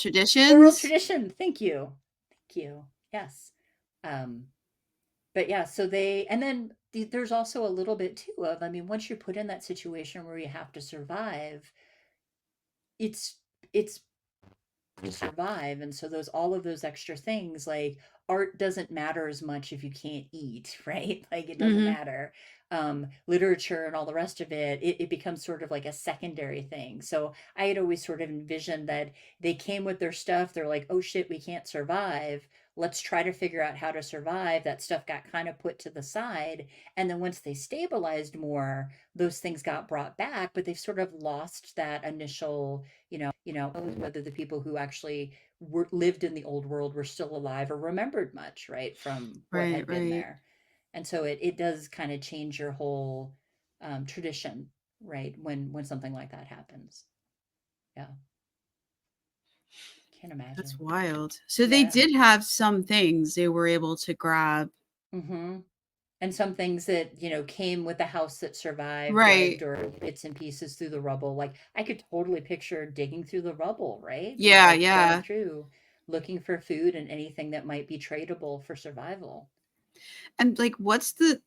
Oral traditions. tradition. Thank you. Thank you. Yes. Um, but yeah, so and then there's also a little bit too of, I mean, once you're put in that situation where you have to survive, it's to survive. And so all of those extra things, like art doesn't matter as much if you can't eat, right? Like it doesn't Mm-hmm. matter. Literature and all the rest of it becomes sort of like a secondary thing. So I had always sort of envisioned that they came with their stuff. They're like, oh shit, we can't survive. Let's try to figure out how to survive. That stuff got kind of put to the side. And then once they stabilized more, those things got brought back, but they've sort of lost that initial, whether the people who actually lived in the old world were still alive or remembered much, right, from what Right, had been right. there. And so it does kind of change your whole, tradition, right, when something like that happens. Yeah, can't That's imagine. wild. So they Yeah. did have some things they were able to grab. Mm-hmm. And some things that, came with the house that survived, right? Right. Or bits and pieces through the rubble. Like I could totally picture digging through the rubble, right? Yeah, Like going yeah. through, looking for food and anything that might be tradable for survival. And like what's the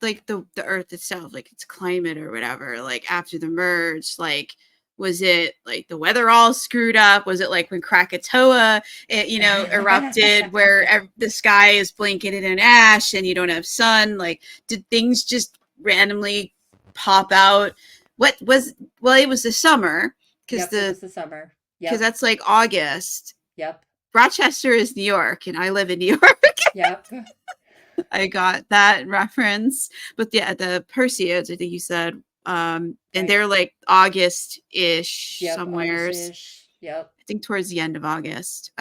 earth itself, like its climate or whatever, like after the merge, like was it like the weather all screwed up? Was it like when Krakatoa, erupted, where the sky is blanketed in ash and you don't have sun? Like, did things just randomly pop out? What was Well, it was the summer because Yep, it was the summer. Yep, that's like August. yep, Rochester is New York, and I live in New York. yep. I got that reference. But yeah, the Perseids, I think you said, and Right. they're like August-ish Yep, somewheres. August-ish. Yep. I think towards the end of August.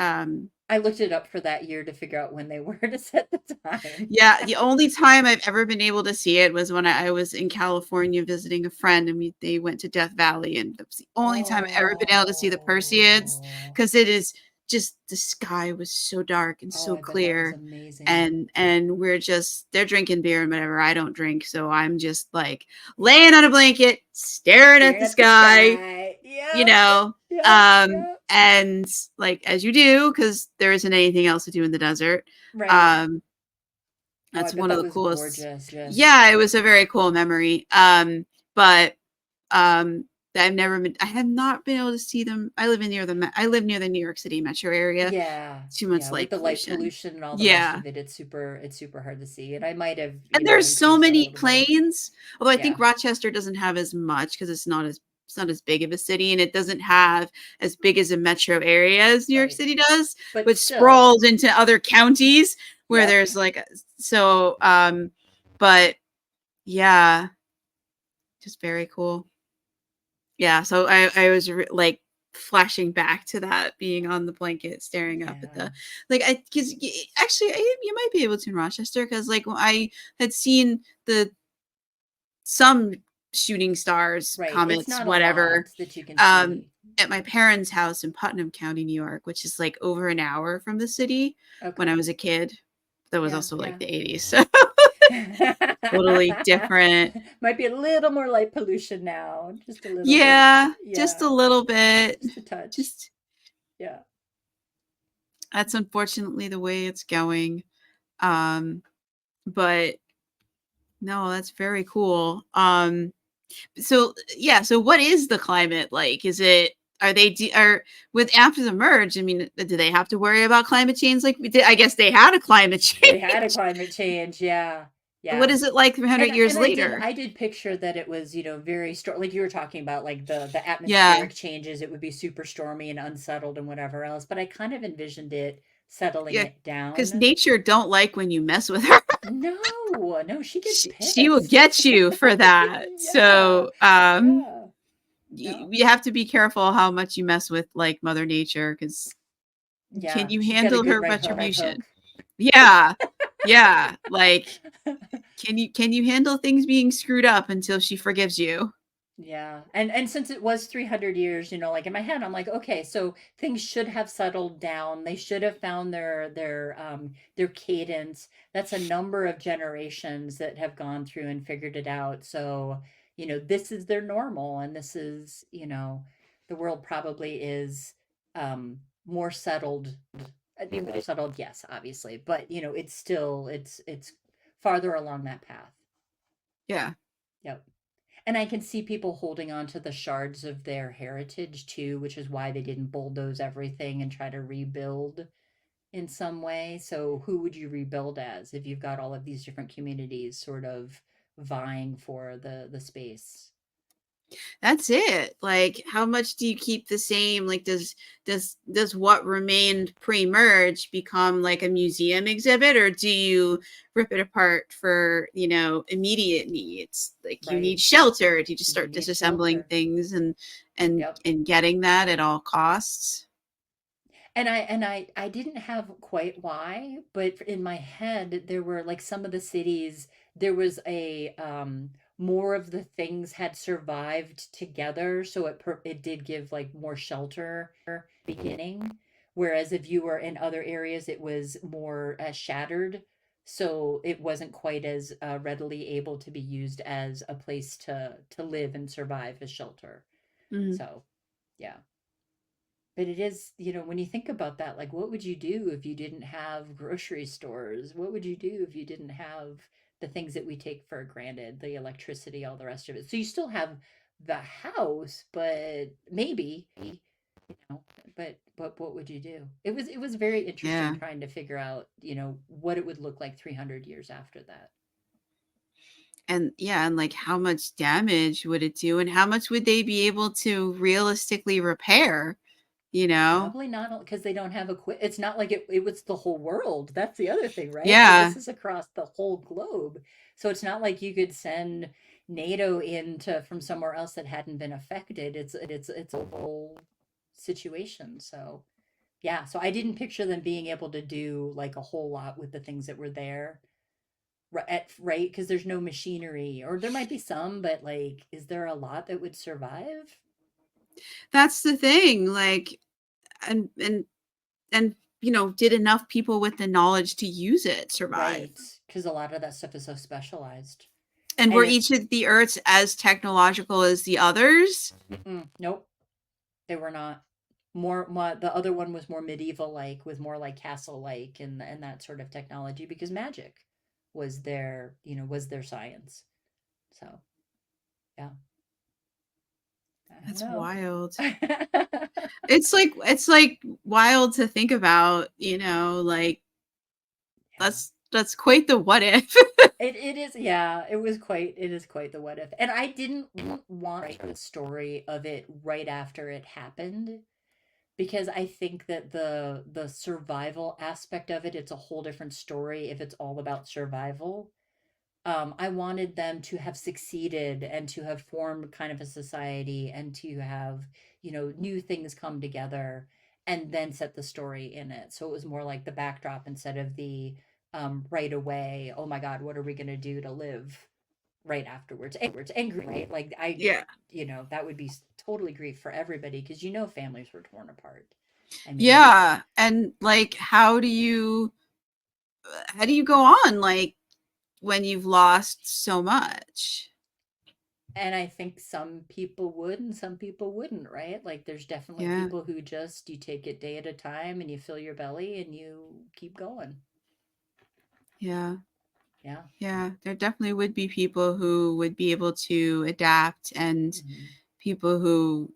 I looked it up for that year to figure out when they were to set the time. Yeah, the only time I've ever been able to see it was when I was in California visiting a friend, and they went to Death Valley, and that was the only time I've ever been able to see the Perseids, Oh. because it is just, the sky was so dark and Oh, so I bet that was clear, amazing. and they're drinking beer and whatever. I don't drink, so I'm just like laying on a blanket, staring at Staring the at the sky, sky. you Yep, know, yep, yep. and like as you do, because there isn't anything else to do in the desert. Right. Um, Oh, I that's bet one of that the was coolest. gorgeous. Yeah, it was a very cool memory. But um, I have not been able to see them. I live near the New York City metro area. Yeah, Too much yeah. With light the light pollution. pollution and all the rest Yeah. of it, it's super hard to see. And I might have, And there's so increased that a many little bit. planes. Although I think Yeah, Rochester doesn't have as much because it's not as big of a city, and it doesn't have as big as a metro area as New York right. City does, But which still, sprawls into other counties where yep. there's like so but yeah, just very cool. Yeah, so I was like flashing back to that, being on the blanket staring up at Yeah. the, like, I because actually you might be able to in Rochester, because like I had seen some shooting stars, Right. It's comets, not a lot whatever, that you can um, see. at my parents' house in Putnam County, New York, which is like over an hour from the city when I Okay. was a kid. That was Yeah, also like yeah. the 80s, so totally different. Might be a little more light pollution now, just a little bit. Yeah, just a Yeah, little bit. just a touch. Just Yeah. That's unfortunately the way it's going. Um, but no, that's very cool. So yeah, so what is the climate like? Is it are they are with after the merge? I mean, do they have to worry about climate change? Like we did? I guess they had a climate They had a change. climate change. Yeah. What Yeah. is it like 300 And years I did later? I did picture that it was, very like you were talking about, like the Yeah, atmospheric changes, it would be super stormy and unsettled and whatever else, but I kind of envisioned it settling yeah, it because down. nature don't like when you mess with her. No, no, she gets She will pissed. get you for that. Yeah. So Yeah. No? you have to be careful how much you mess with like Mother Nature, because can Yeah, you she's got a handle good her right hook. retribution? Yeah. Yeah. Like, can you handle things being screwed up until she forgives you? Yeah. And since it was 300 years, like in my head I'm like, okay, so things should have settled down. They should have found their cadence. That's a number of generations that have gone through and figured it out. So, this is their normal, and this is, the world probably is more settled. I mean, more settled, yes, obviously, but it's still it's farther along that path. Yeah. Yep. And I can see people holding on to the shards of their heritage too, which is why they didn't bulldoze everything and try to rebuild in some way. So, who would you rebuild as if you've got all of these different communities sort of vying for the space? That's it. Like, how much do you keep the same? Like, does what remained pre-merge become like a museum exhibit, or do you rip it apart for, immediate needs? Like, you need Right. shelter. Do you just You start need disassembling shelter. things and Yep. and getting that at all costs? And I didn't have quite why, but in my head there were like some of the cities, there was a more of the things had survived together, so it did give like more shelter beginning, whereas if you were in other areas it was more shattered, so it wasn't quite as readily able to be used as a place to live and survive as shelter. Mhm. So, yeah. But it is, when you think about that, like, what would you do if you didn't have grocery stores? What would you do if you didn't have the things that we take for granted, the electricity, all the rest of it? So you still have the house, but maybe, know, but what would you do? It was very interesting Yeah. trying to figure out, what it would look like 300 years after that. And yeah, and like how much damage would it do, and how much would they be able to realistically repair, you know? Probably not because they don't have it's not like it was the whole world. That's the other thing, right? So Yeah. this is across the whole globe. So it's not like you could send NATO into from somewhere else that hadn't been affected. It's a whole situation. So yeah, so I didn't picture them being able to do like a whole lot with the things that were there. Right? Because there's no machinery, or there might be some, but like, is there a lot that would survive? That's the thing. Like, and did enough people with the knowledge to use it survive? Right, because a lot of that stuff is so specialized. And And were it each of the Earths as technological as the others? nope, they were not. More the other one was more medieval like, with more like castle like, and that sort of technology, because magic was their science. So, yeah, I don't That's know. wild. It's like wild to think about, like Yeah. that's quite the what if. It is, yeah, it is quite the what if. And I didn't want to write the story of it right after it happened, because I think that the survival aspect of it, it's a whole different story if it's all about survival. I wanted them to have succeeded and to have formed kind of a society, and to have, new things come together, and then set the story in it. So it was more like the backdrop instead of the right away, oh my God, what are we going to do to live right afterwards? Angry, right? Like, Yeah. that would be totally grief for everybody, because, families were torn apart. I mean, Yeah. And like how do you go on, like, when you've lost so much? and I think some people would and some people wouldn't, right? Like, there's definitely Yeah. people who just, you take it day at a time and you fill your belly and you keep going. Yeah. Yeah. Yeah. There definitely would be people who would be able to adapt, and Hmm. people who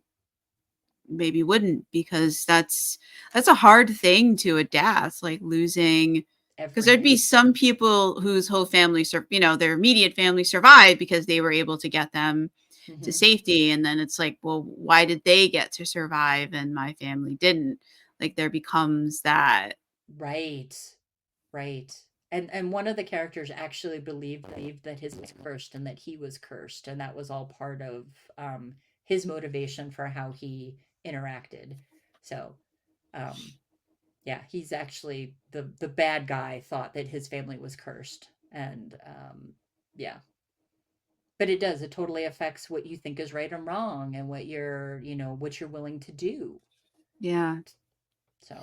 maybe wouldn't, because that's a hard thing to adapt, like losing, because there'd be Everything. some people whose whole family their immediate family survived because they were able to get them to Hmm. safety, and then it's like, well, why did they get to survive and my family didn't? Like, there becomes that. Right. Right. And one of the characters actually believed that his was cursed and that he was cursed, and that was all part of his motivation for how he interacted. So, yeah, he's actually the bad guy thought that his family was cursed, and yeah, but it totally affects what you think is right and wrong, and what what you're willing to do. Yeah. So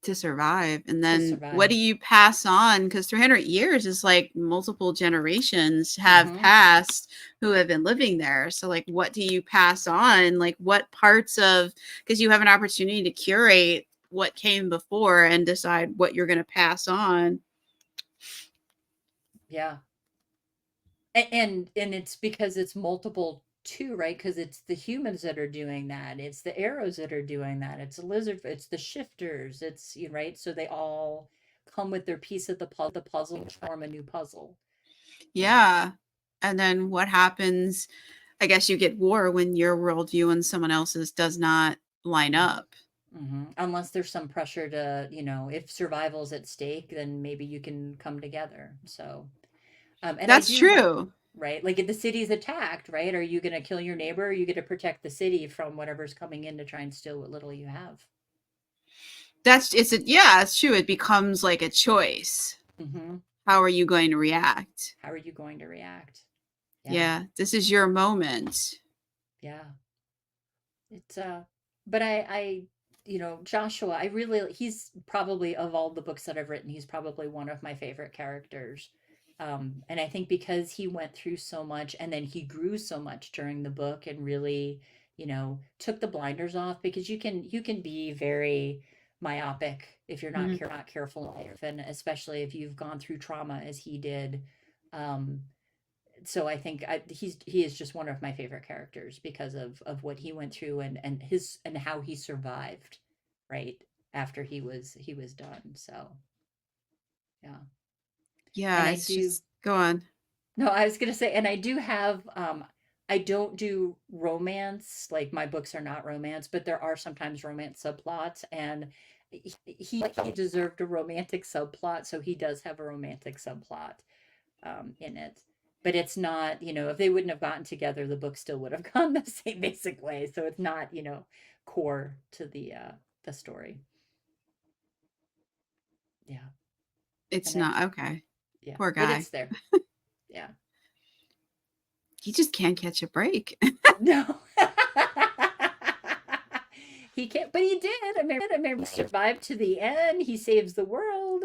To survive. And to then what survive. do you pass on? Because 300 years is like multiple generations have Mm-hmm. passed who have been living there. So, like, what do you pass on? Like, what parts of, because you have an opportunity to curate what came before and decide what you're going to pass on. Yeah, and it's because it's multiple too, right? Because it's the humans that are doing that, it's the arrows that are doing that, it's the lizard, it's the shifters, it's right, so they all come with their piece of the puzzle to form a new puzzle. Yeah. And then what happens? I guess you get war when your worldview and someone else's does not line up. Mm-hmm. Unless there's some pressure to, if survival's at stake, then maybe you can come together. So and I That's do, true. right? Like if the city's attacked, right? Are you going to kill your neighbor? Or are you going to protect the city from whatever's coming in to try and steal what little you have? It's true. It becomes like a choice. Mm-hmm. How are you going to react? How are you going to react? Yeah, Yeah, this is your moment. yeah. It's but Joshua, he's probably, of all the books that I've written, he's probably one of my favorite characters. And I think because he went through so much and then he grew so much during the book and really, took the blinders off, because you can be very myopic if you're not Mhm. not careful in life, and especially if you've gone through trauma as he did. Um, so I think he is just one of my favorite characters because of what he went through, and how he survived, right, after he was done. So yeah, and Yeah, I it's do. just go on. No, I was gonna say, and I do have. I don't do romance. Like my books are not romance, but there are sometimes romance subplots, and he deserved a romantic subplot, so he does have a romantic subplot in it. But it's not, if they wouldn't have gotten together, the book still would have gone the same basic way. So it's not, core to the story. Yeah. It's And I not okay. Yeah, Poor but guy. it's there. Yeah. He just can't catch a break. No. He can't, but he did. I remember he survived to the end. He saves the world.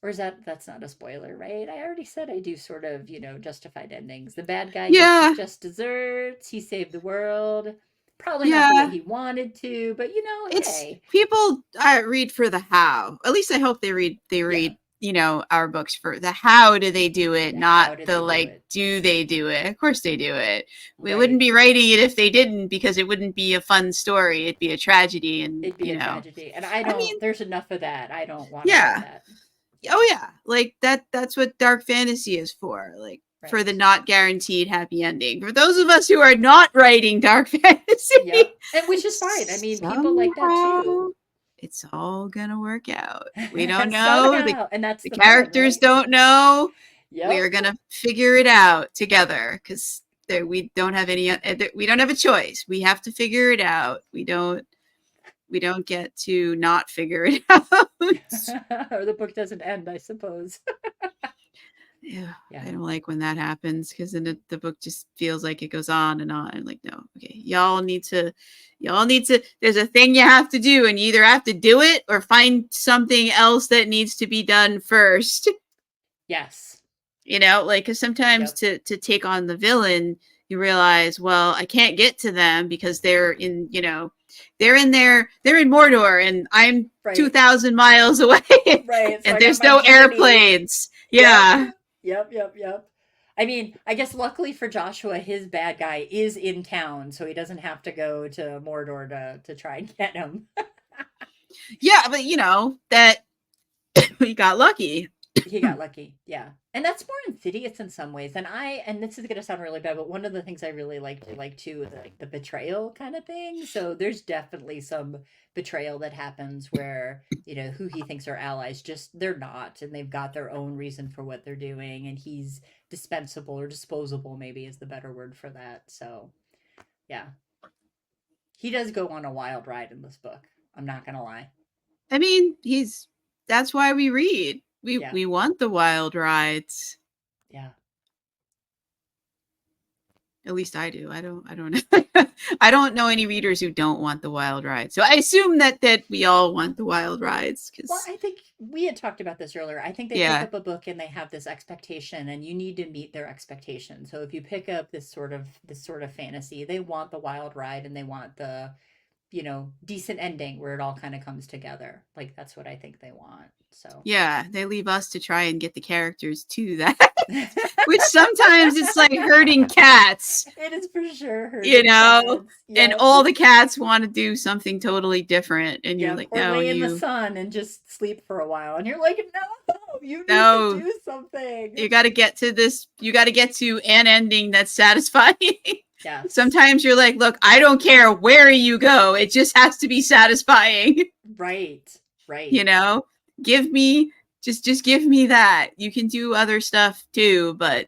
Or is that's not a spoiler, right? I already said I do sort of, justified endings. The bad guy gets his Yeah, just desserts. He saved the world. Probably not the way yeah. he wanted to, but It's hey. people read for the how. At least I hope they read. They Yeah. read. Our books for the how do they do it, not How did the they do like it? do they do it. Of course they do it. We wouldn't Right. be writing it if they didn't, because it wouldn't be a fun story. It'd be a tragedy, and It'd be a tragedy. And I mean, there's enough of that. I don't want to write yeah. that. Oh yeah, like that's what dark fantasy is for, like for the Right. not guaranteed happy ending. For those of us who are not writing dark fantasy, Yep. And which is fine. I mean, people like that too. somehow it's all gonna work out. We don't know. The, Somehow. And that's the the fun, characters right? don't know. We are Yep. gonna figure it out together, because we don't have we don't have a choice. We have to figure it out. We don't get to not figure it out. Or the book doesn't end, I suppose. Yeah, I Yeah. don't like when that happens, because then the book just feels like it goes on and on. I'm like, no, okay, y'all need to. There's a thing you have to do, and you either have to do it or find something else that needs to be done first. Yes. Like, because sometimes Yep. to take on the villain, you realize, well, I can't get to them because they're in Mordor, and I'm Right. 2,000 miles away, Right. So and I got there's my no journey. airplanes. Yep. Yeah. Yep. Yep. Yep. I mean, I guess luckily for Joshua, his bad guy is in town, so he doesn't have to go to Mordor to try and get him. Yeah, but that we got lucky. He got lucky. Yeah. And that's more insidious in some ways. And this is going to sound really bad, but one of the things I really like too is like the betrayal kind of thing. So there's definitely some betrayal that happens where, who he thinks are allies, just they're not, and they've got their own reason for what they're doing, and he's dispensable or disposable, maybe is the better word for that. So Yeah. He does go on a wild ride in this book. I'm not gonna lie. I mean, that's why we read. We want the wild rides. Yeah. At least I do. I don't know. I don't know any readers who don't want the wild rides. So I assume that we all want the wild rides. Well, I think we had talked about this earlier. I think they pick up a book and they have this expectation, and you need to meet their expectation. So if you pick up this sort of fantasy, they want the wild ride and they want the, decent ending where it all kind of comes together. Like, that's what I think they want. So yeah, they leave us to try and get the characters to that. Which sometimes it's like herding cats. It is for sure herding cats. And all the cats want to do something totally different, and you're like, or no, lay in the sun and just sleep for a while, and you're like, no, you need to do something. You got to get to this. You got to get to an ending that's satisfying. Yeah. Sometimes you're like, look, I don't care where you go. It just has to be satisfying. Right. Give me just give me that. You can do other stuff too, but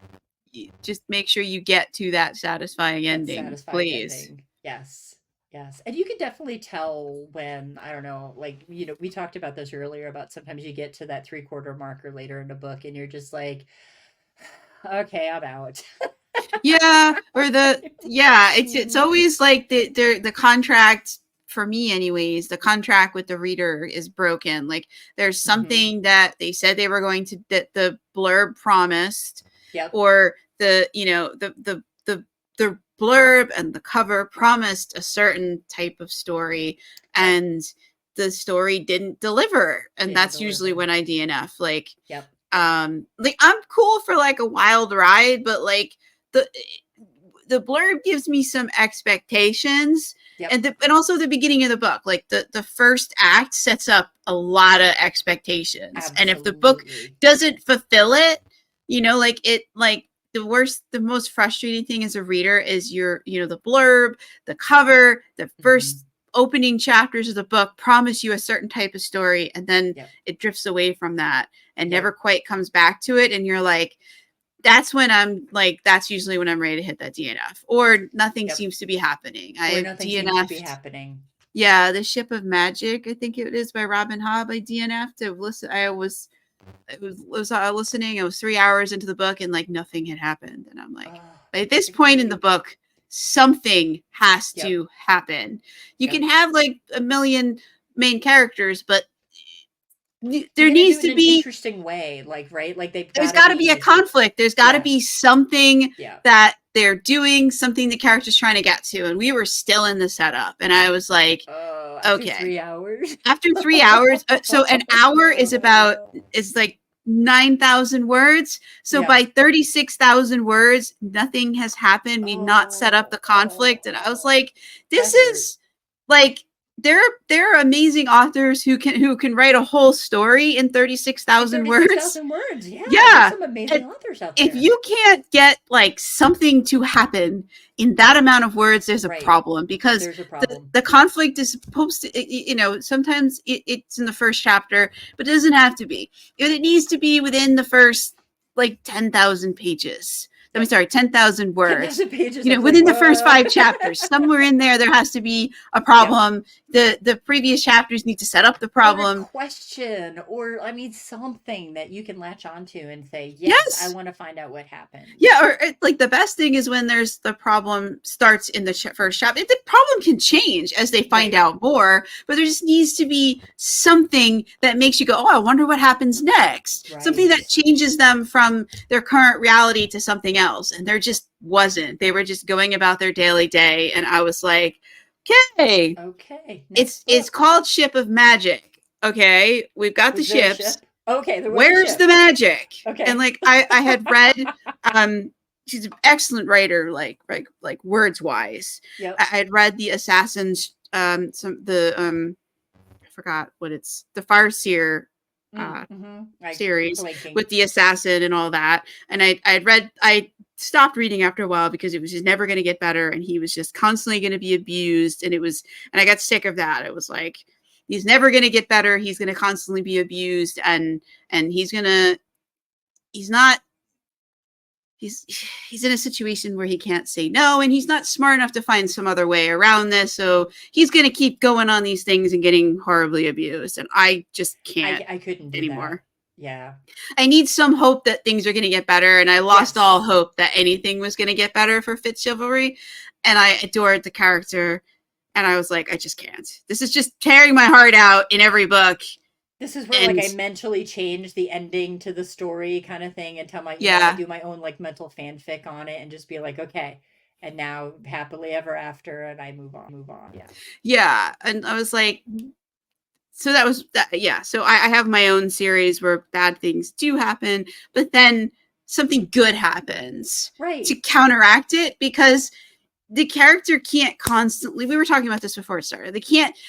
just make sure you get to that satisfying ending, please. Ending. Yes. And you can definitely tell when, I don't know, like, we talked about this earlier about sometimes you get to that 3/4 marker later in the book and you're just like, okay, I'm out. It's always like the contract, for me anyways, the contract with the reader is broken. Like, there's something that they said they were going to, that the blurb promised, or the blurb and the cover promised a certain type of story, and the story didn't deliver, and that's usually when I DNF. Like, I'm cool for like a wild ride, but like the blurb gives me some expectations. And also the beginning of the book, like the first act sets up a lot of expectations. Absolutely. And if the book doesn't fulfill it, the most frustrating thing as a reader is the blurb, the cover, the first opening chapters of the book promise you a certain type of story, and then it drifts away from that and never quite comes back to it. And you're like, that's when I'm like, that's usually when I'm ready to hit that DNF, or nothing seems to be happening. Nothing seems to be happening. Yeah, The Ship of Magic, I think it is, by Robin Hobb. I DNF'd to listen. I was listening. I was 3 hours into the book, and like nothing had happened. And I'm like, at this point in the book, something has to happen. You can have like a million main characters, but there needs to be an interesting way, there's got to be a conflict. There's got to be something that they're doing, something the character's trying to get to. And we were still in the setup, and I was like, after 3 hours. After 3 hours, so an hour is like 9,000 words. So by 36,000 words, nothing has happened. We've not set up the conflict, and I was like, this is like. There are amazing authors who can write a whole story in 36,000 words. 36,000 words, yeah. There's some amazing authors out there. If you can't get like something to happen in that amount of words, there's a problem, because the conflict is supposed to, sometimes it's in the first chapter, but it doesn't have to be. It needs to be within the first like 10,000 pages. 10,000 words. 10,000 pages. Within the first 5 chapters, somewhere in there has to be a problem. The previous chapters need to set up the problem. Or a question, or something that you can latch onto and say, yes. I want to find out what happened. Yeah, or like the best thing is when there's the problem starts in the first chapter. The problem can change as they find out more, but there just needs to be something that makes you go, oh, I wonder what happens next. Right. Something that changes them from their current reality to something else. And there just wasn't. They were just going about their daily day, and I was like, okay. It's called Ship of Magic. Okay, we've got the ships. Okay, where's the magic? Okay, and like I had read, she's an excellent writer, like words wise. Yep. I had read the Assassins, I forgot what it's, the Farseer series with the assassin and all that, and I stopped reading after a while because it was just never going to get better, and he was just constantly going to be abused, and I got sick of that. It was like, he's never going to get better, he's going to constantly be abused, and he's not he's he's in a situation where he can't say no, and he's not smart enough to find some other way around this, so he's going to keep going on these things and getting horribly abused, and I just can't I couldn't do anymore. that. Yeah. I need some hope that things are going to get better, and I lost Yes. all hope that anything was going to get better for Fitz Chivalry, and I adored the character, and I was like, I just can't. This is just tearing my heart out in every book. This is where And like I mentally change the ending to the story kind of thing and tell my, you know, I yeah, do my own like mental fanfic on it and just be like, okay, and now happily ever after, and I move on. Yeah. yeah, and I was like, so that was that. Yeah, so I have my own series where bad things do happen, but then something good happens Right. to counteract it, because the character can't constantly, we were talking about this before it started,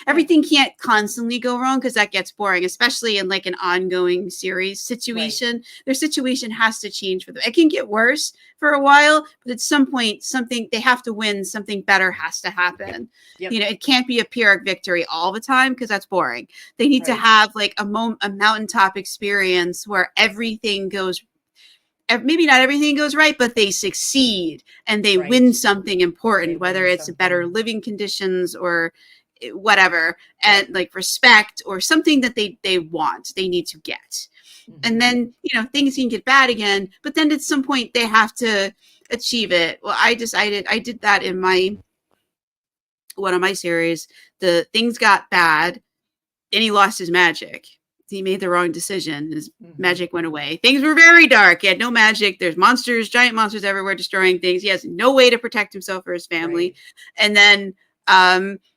everything can't constantly go wrong, because that gets boring, especially in like an ongoing series situation. Right. Their situation has to change for them. It can get worse for a while, but at some point they have to win, something better has to happen. Yep. You know, it can't be a Pyrrhic victory all the time, because that's boring. They need to have like a mountaintop experience where everything goes, maybe not everything goes right, but they succeed and they win something important, whether it's better living conditions or whatever, and like respect or something that they want, they need to get. Mm-hmm. And then, you know, things can get bad again, but then at some point they have to achieve it. Well, I did that in one of my series. The things got bad and he lost his magic. He made the wrong decision. His magic went away. Things were very dark. He had no magic. There's monsters, giant monsters everywhere destroying things. He has no way to protect himself or his family. And then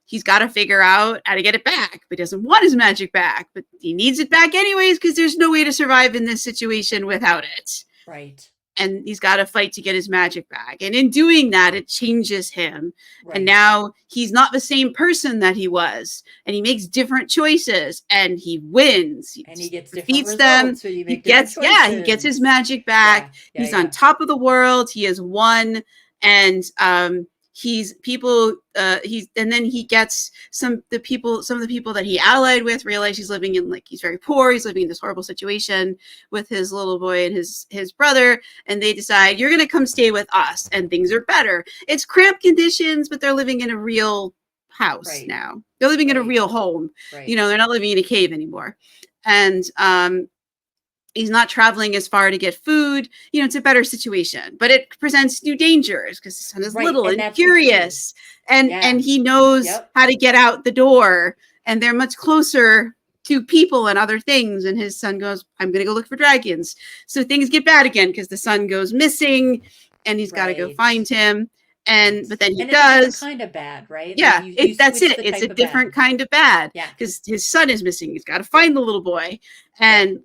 he's got to figure out how to get it back. But he doesn't want his magic back. But he needs it back anyways, because there's no way to survive in this situation without it. Right. And he's got to fight to get his magic back. And in doing that, it changes him. Right. And now he's not the same person that he was. And he makes different choices. And he wins. And he gets defeats them. So he gets his magic back. He's on top of the world. He has won. And and then he gets some of the people that he allied with realize he's living in, like, he's very poor, he's living in this horrible situation with his little boy and his brother, and they decide, you're gonna come stay with us and things are better. It's cramped conditions, but they're living in a real house now. They're living in a real home. You know, they're not living in a cave anymore. And he's not traveling as far to get food. You know, it's a better situation, but it presents new dangers because his son is little and curious, and he knows how to get out the door, and they're much closer to people and other things. And his son goes, I'm going to go look for dragons. So things get bad again because the son goes missing and he's got to go find him. But then he does. It's kind of bad, right? Yeah, like that's it. It's a different kind of bad. Yeah, because his son is missing. He's got to find the little boy, and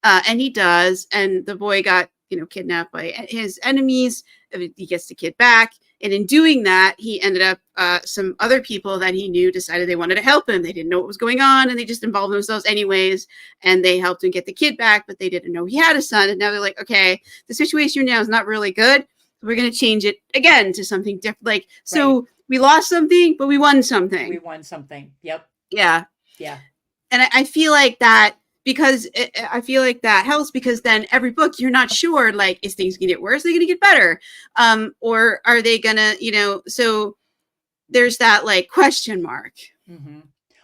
and he does, and the boy got, you know, kidnapped by his enemies. He gets the kid back, and in doing that, he ended up, some other people that he knew decided they wanted to help him. They didn't know what was going on, and they just involved themselves anyways, and they helped him get the kid back, but they didn't know he had a son, and now they're like, okay, the situation now is not really good. We're going to change it again to something different. We lost something, but we won something. Yep. Yeah. Yeah. And I feel like that, because I feel like that helps, because then every book you're not sure, like, is things gonna get worse? Are they gonna get better? Or are they gonna, you know, so there's that like question mark. Mm-hmm.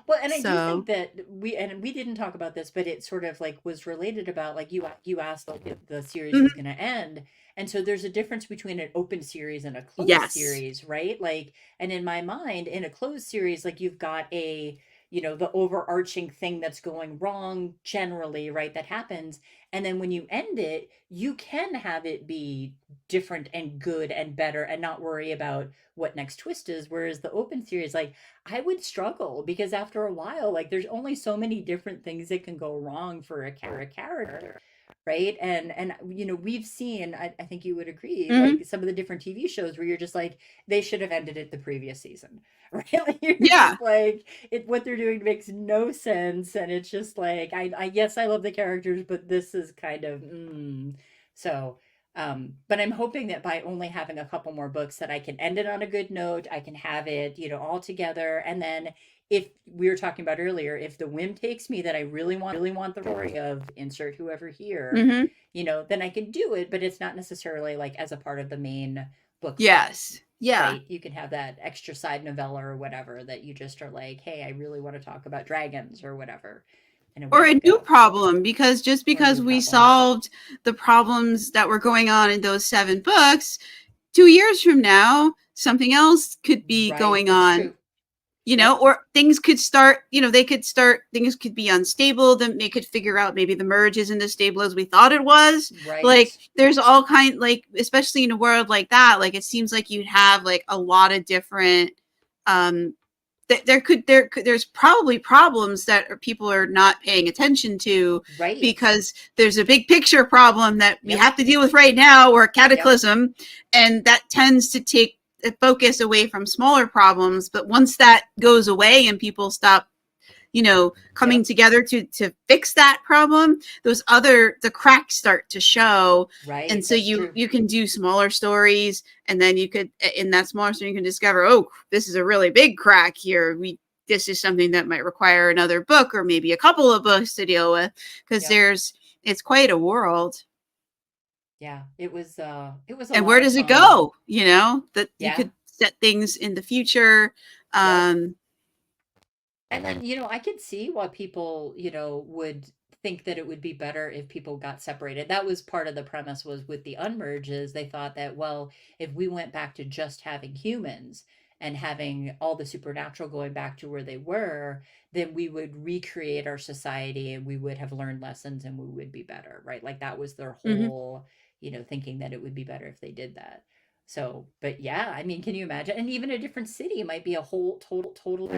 Well, and I do think that we didn't talk about this, but it sort of like was related about, like, you asked like if the series was going to end. And so there's a difference between an open series and a closed series, right? Like, and in my mind, in a closed series, like, you've got a, you know, the overarching thing that's going wrong generally, right? That happens. And then when you end it, you can have it be different and good and better and not worry about what next twist is. Whereas the open series, like, I would struggle, because after a while, like, there's only so many different things that can go wrong for a character. Right. And, you know, we've seen, I think you would agree, like, some of the different TV shows where you're just like, they should have ended it the previous season. Right. Like, you're just like, what they're doing makes no sense. And it's just like, yes, I love the characters, but this is kind of, so But I'm hoping that by only having a couple more books that I can end it on a good note, I can have it, all together. And then if we were talking about earlier, if the whim takes me that I really want the story of insert whoever here, Mm-hmm. then I can do it, but it's not necessarily like as a part of the main book flow. Yes. Yeah. Right? You can have that extra side novella or whatever that you just are like, hey, I really want to talk about dragons or whatever. Or a new problem, because just because we problem. solved the problems that were going on in those 7 books, 2 years from now, something else could be going on. True. Or things could start, things could be unstable. Then they could figure out maybe the merge isn't as stable as we thought it was. Right. Like there's all kind, like, especially in a world like that, like it seems like you'd have like a lot of different, there's probably problems that people are not paying attention to, right? Because there's a big picture problem that we have to deal with right now, or cataclysm, and that tends to take focus away from smaller problems. But once that goes away and people stop coming together to fix that problem, the cracks start to show. Right. And so you can do smaller stories, and then you could, in that smaller story, you can discover, oh, this is a really big crack here. This is something that might require another book or maybe a couple of books to deal with, because it's quite a world. Yeah, it was and where does it go? That you could set things in the future. And then, I could see why people, would think that it would be better if people got separated. That was part of the premise, was with the unmerges. They thought that, well, if we went back to just having humans and having all the supernatural going back to where they were, then we would recreate our society and we would have learned lessons and we would be better, right? Like that was their whole, thinking that it would be better if they did that. So, but yeah, I mean, can you imagine? And even a different city might be a whole total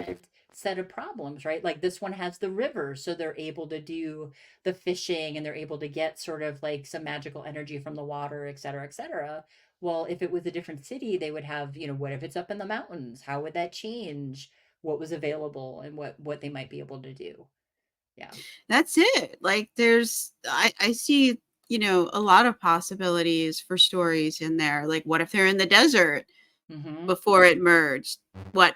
set of problems, right? Like this one has the river, so they're able to do the fishing and they're able to get sort of like some magical energy from the water, et cetera, et cetera. Well, if it was a different city, they would have, what if it's up in the mountains? How would that change what was available and what they might be able to do? Yeah. That's it. Like I see, a lot of possibilities for stories in there. Like, what if they're in the desert before it merged? What,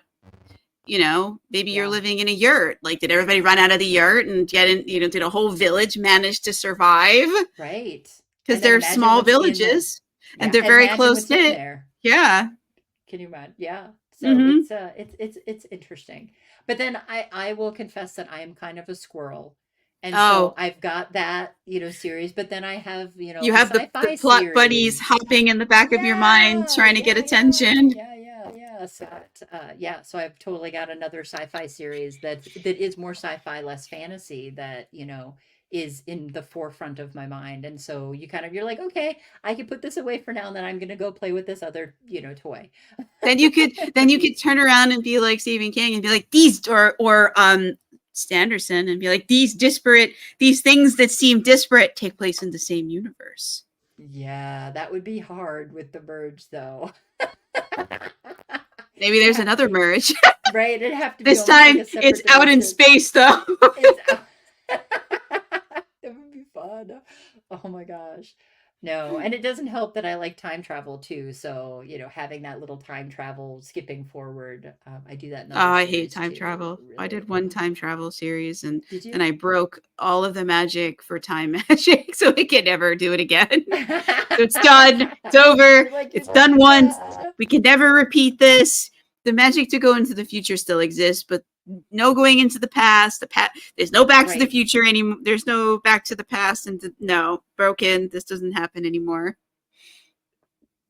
maybe you're living in a yurt. Like, did everybody run out of the yurt and get in, did a whole village manage to survive? Right. Because they're small villages and they're very close knit. Yeah. Can you imagine? Yeah. So it's interesting. But then I will confess that I am kind of a squirrel. And so I've got that, series, but then I have, you have the plot series. Buddies hopping in the back of your mind, trying to get attention. So I've totally got another sci-fi series that is more sci-fi, less fantasy, that, is in the forefront of my mind. And so you're like, okay, I can put this away for now, and then I'm going to go play with this other, toy. Then you could turn around and be like Stephen King and be like, these, or Sanderson, and be like, these things that seem disparate take place in the same universe. Yeah, that would be hard with the merge, though. Maybe there's another merge. Right, it'd have to be this time like it's out in space, though. That would be fun. Oh my gosh. No, and it doesn't help that I like time travel too. So, having that little time travel, skipping forward, I do that. I hate time travel. Really. I did one time travel series, and I broke all of the magic for time magic, so I can never do it again. So it's done. It's over. It's done once. We can never repeat this. The magic to go into the future still exists, but no going into the past. There's no back to the future anymore. There's no back to the past, and no, broken. This doesn't happen anymore.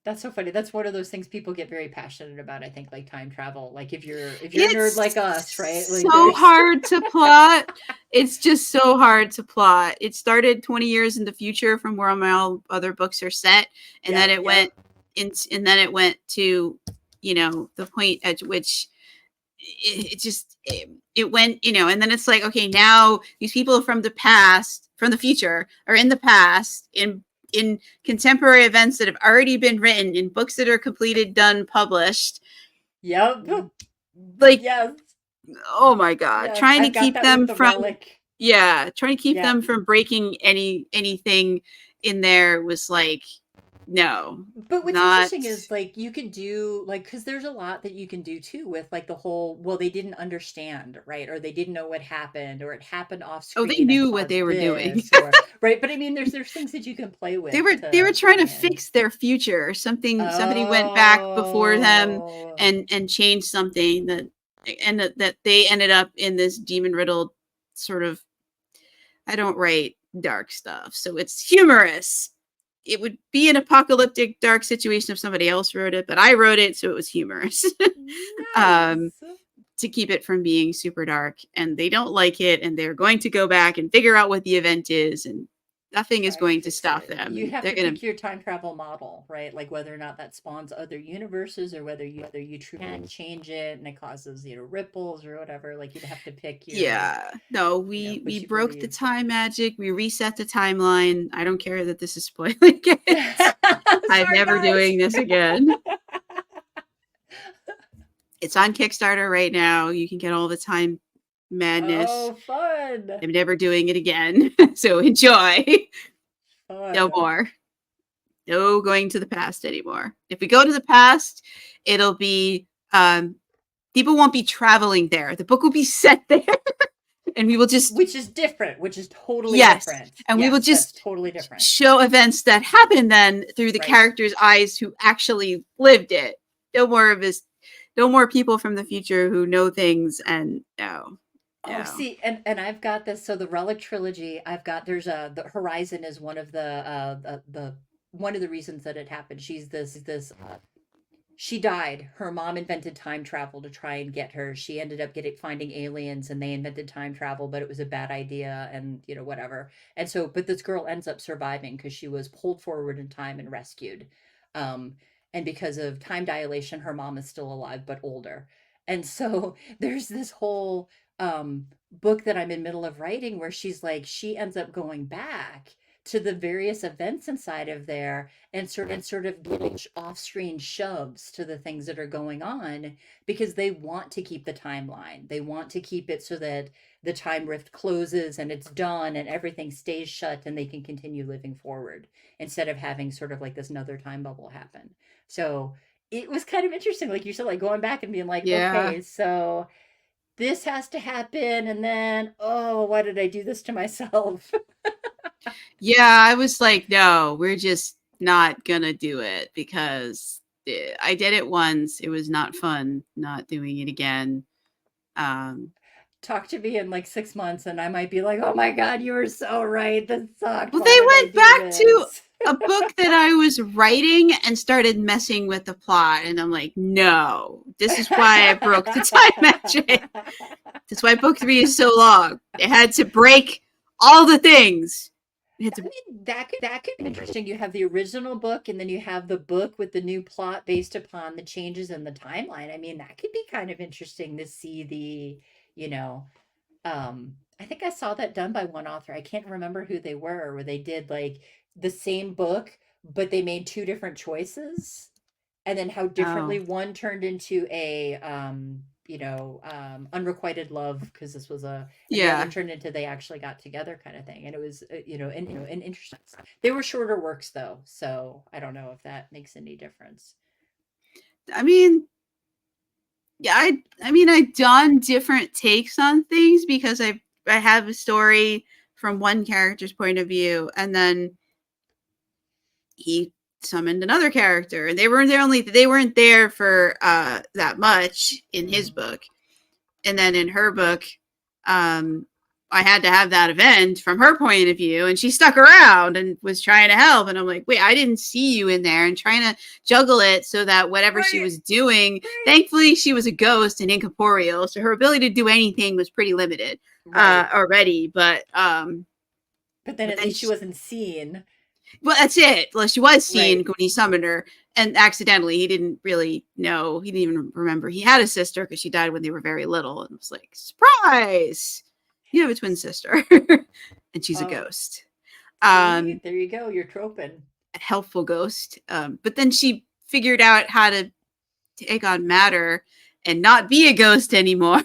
That's so funny. That's one of those things people get very passionate about, I think, like time travel. Like if you're a nerd like us, right? Like so hard to plot. It's just so hard to plot. It started 20 years in the future from where all other books are set, and then it went to the point at which it went, and then it's like, okay, now these people from the future are in the past in contemporary events that have already been written in books that are completed, done, published. Yep. Like, yes. Oh my God. Trying to keep them from them from breaking anything in there was like no. But what's Not interesting is like you can do like because there's a lot that you can do too with like the whole well they didn't understand right or they didn't know what happened or it happened off oh, they screen and knew what caused they were doing. this or right but I mean there's things that you can play with They were to trying tie to in. fix their future. Somebody went back before them Oh, and changed something that they ended up in this demon riddled sort of. I don't write dark stuff, so it's humorous. It would be an apocalyptic dark situation if somebody else wrote it, but I wrote it, so it was humorous. um, nice. to keep it from being super dark, and they don't like it, and they're going to go back and figure out what the event is, and nothing is Try and going to fix stop it. them, You and have they're to gonna. pick your time travel model, right? Like whether or not that spawns other universes or whether you truly can change it and it causes, ripples or whatever. Like you'd have to pick your, Yeah, no, we what you broke the believe. time magic. We reset the timeline. I don't care that this is spoiling it. I'm Sorry, never guys. doing this again. It's on Kickstarter right now. You can get all the time madness. Oh, fun. I'm never doing it again. So enjoy. No Fun. more. No going to the past anymore. If we go to the past, it'll be people won't be traveling there. The book will be set there. And we will just Which is different, which is totally yes. different. And we will Yes, that's just totally different. show events that happened then through the Right. characters' eyes who actually lived it. No more people from the future who know things and no. Oh, see, and I've got this. So the Relic trilogy, there's the Horizon is one of the one of the reasons that it happened. She's this she died. Her mom invented time travel to try and get her. She ended up finding aliens and they invented time travel, but it was a bad idea and whatever. And so but this girl ends up surviving because she was pulled forward in time and rescued. Um and because of time dilation, her mom is still alive but older. And so there's this whole book that I'm in middle of writing where she ends up going back to the various events inside of there and sort of giving off-screen shoves to the things that are going on because they want to keep the timeline. They want to keep it so that the time rift closes and it's done and everything stays shut and they can continue living forward instead of having sort of like this another time bubble happen. So it was kind of interesting, like you said, like going back and being like, Yeah. okay, so this has to happen and then oh why did I do this to myself? Yeah, I was like, no, we're just not gonna do it because I did it once. It was not fun not doing it again. Talk to me in like 6 months and I might be like, oh my god, you were so right, this sucked, Well, why they did I went do back to this? a book that I was writing and started messing with the plot, and I'm like, no, this is why I broke the time magic. That's why book 3 is so long. It had to break all the things. I mean, that could be interesting. You have the original book, and then you have the book with the new plot based upon the changes in the timeline. I mean, that could be kind of interesting to see you know, I think I saw that done by one author. I can't remember who they were, where they did like the same book, but they made two different choices, and then how differently one turned into a unrequited love because this was and the other turned into they actually got together kind of thing. And it was an interesting. They were shorter works though, so I don't know if that makes any difference. I mean, yeah, I've done different takes on things because I have a story from one character's point of view, and then he summoned another character, and they weren't there for that much in his book, and then in her book, I had to have that event from her point of view, and she stuck around and was trying to help. And I'm like, wait, I didn't see you in there, and trying to juggle it so that whatever she was doing, thankfully she was a ghost and incorporeal, so her ability to do anything was pretty limited already. But then at least she wasn't seen. Well, that's it. Well, she was seen when he summoned her, and accidentally. He didn't really know. He didn't even remember he had a sister because she died when they were very little. And it was like, surprise! You have a twin sister, and she's a ghost. There you go. You're troping. A helpful ghost. But then she figured out how to take on matter and not be a ghost anymore.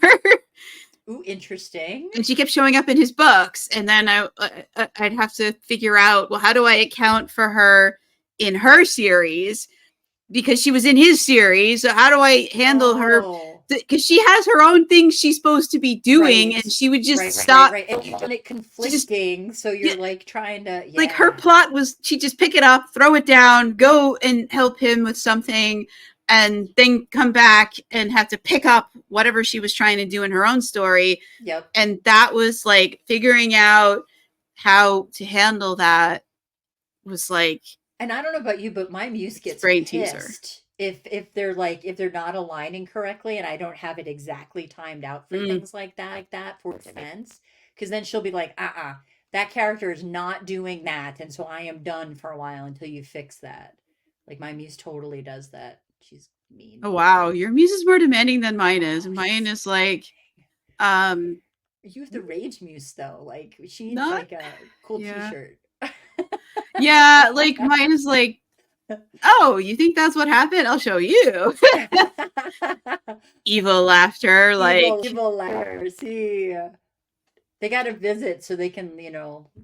Ooh, interesting. And she kept showing up in his books, and then I'd have to figure out, well, how do I account for her in her series because she was in his series. So how do I handle her? Because she has her own things she's supposed to be doing, and she would just stop. Right. And you've done it conflicting, so you're like trying to. Yeah. Like her plot was, she just pick it up, throw it down, go and help him with something, and then come back and have to pick up whatever she was trying to do in her own story. Yep. And that was like figuring out how to handle that was like. And I don't know about you, but my muse gets brain pissed if they're like, if they're not aligning correctly and I don't have it exactly timed out for things like that for defense. Because then she'll be like, that character is not doing that, and so I am done for a while until you fix that. Like my muse totally does that. She's mean. Oh wow, your muse is more demanding than mine is. Mine is like, you have the rage muse though. Like she needs like a cool t-shirt. Yeah, like mine is like, oh, you think that's what happened? I'll show you. Evil laughter, like evil laughter. See, they got to visit so they can,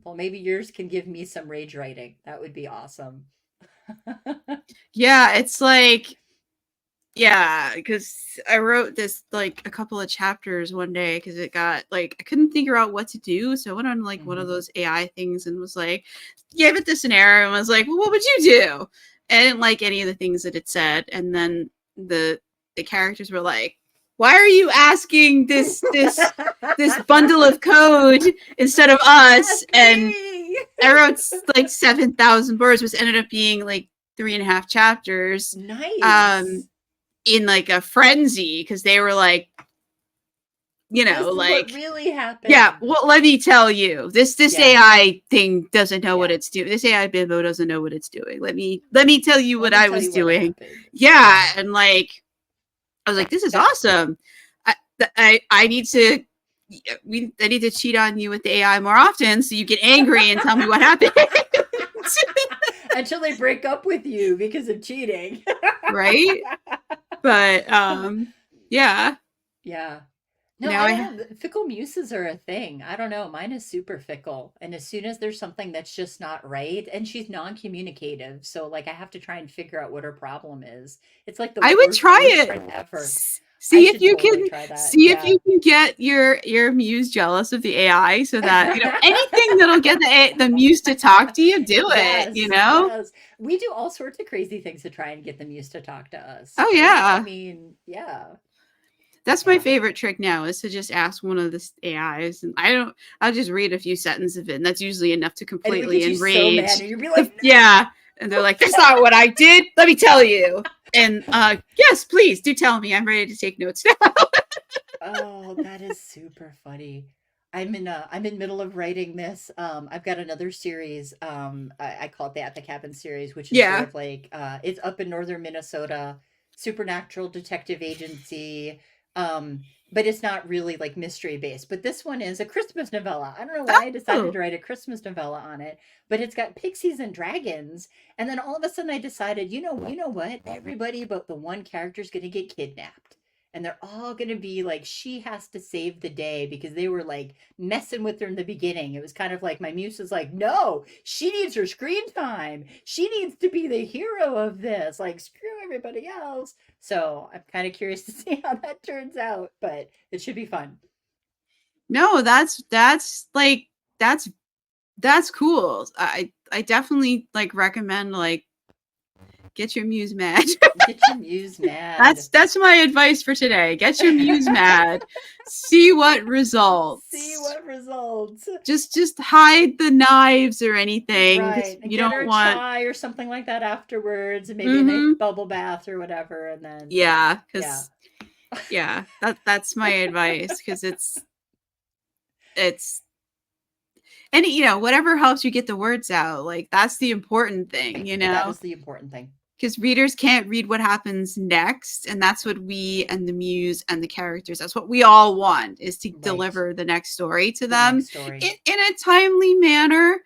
well, maybe yours can give me some rage writing. That would be awesome. Yeah, it's like, yeah, because I wrote this like a couple of chapters one day because it got like, I couldn't figure out what to do. So I went on like one of those AI things and was like, gave it the scenario and was like, well, what would you do? I didn't like any of the things that it said. And then the characters were like, why are you asking this bundle of code instead of us? And I wrote like 7,000 words, which ended up being like 3.5 chapters. Nice. In like a frenzy because they were like, like what really happened. Yeah, well, let me tell you, this AI thing doesn't know what it's doing. This AI bimbo doesn't know what it's doing. Let me tell you what I was doing. Yeah, and like I was like, this is awesome. I need to cheat on you with the AI more often so you get angry and tell me what happened. Until they break up with you because of cheating. Right? But yeah. No, I don't know. Fickle muses are a thing. I don't know. Mine is super fickle. And as soon as there's something that's just not right, and she's non-communicative, so like I have to try and figure out what her problem is. It's like the I would try it. Ever. See if you can if you can get your muse jealous of the AI so that anything that'll get the muse to talk to you, do it. Yes. We do all sorts of crazy things to try and get the muse to talk to us. Oh yeah. I mean, yeah. That's my favorite trick now is to just ask one of the AIs, and I'll just read a few sentences of it, and that's usually enough to completely enrage. So mad, and you'll be like, no. Yeah. And they're like, that's not what I did. Let me tell you. And yes, please do tell me. I'm ready to take notes now. Oh, that is super funny. I'm in middle of writing this. I've got another series. I call it the At the Cabin series, which is sort of like it's up in northern Minnesota, supernatural detective agency. But it's not really like mystery based. But this one is a Christmas novella. I don't know why I decided to write a Christmas novella on it, but it's got pixies and dragons. And then all of a sudden I decided, you know what? Everybody but the one character is going to get kidnapped. And they're all going to be like, she has to save the day because they were like messing with her in the beginning. It was kind of like my muse was like, no, she needs her screen time. She needs to be the hero of this. Like, screw everybody else. So I'm kind of curious to see how that turns out, but it should be fun. No, that's cool. I definitely like recommend like get your muse mad. Get your muse mad. That's my advice for today. Get your muse mad. See what results. Just hide the knives or anything. Right. You don't want chai or something like that afterwards, and maybe a nice bubble bath or whatever, and then that's my advice because it's and whatever helps you get the words out, like that's the important thing. That is the important thing. Because readers can't read what happens next, and that's what we and the muse and the characters, that's what we all want, is to deliver the next story to them in a timely manner.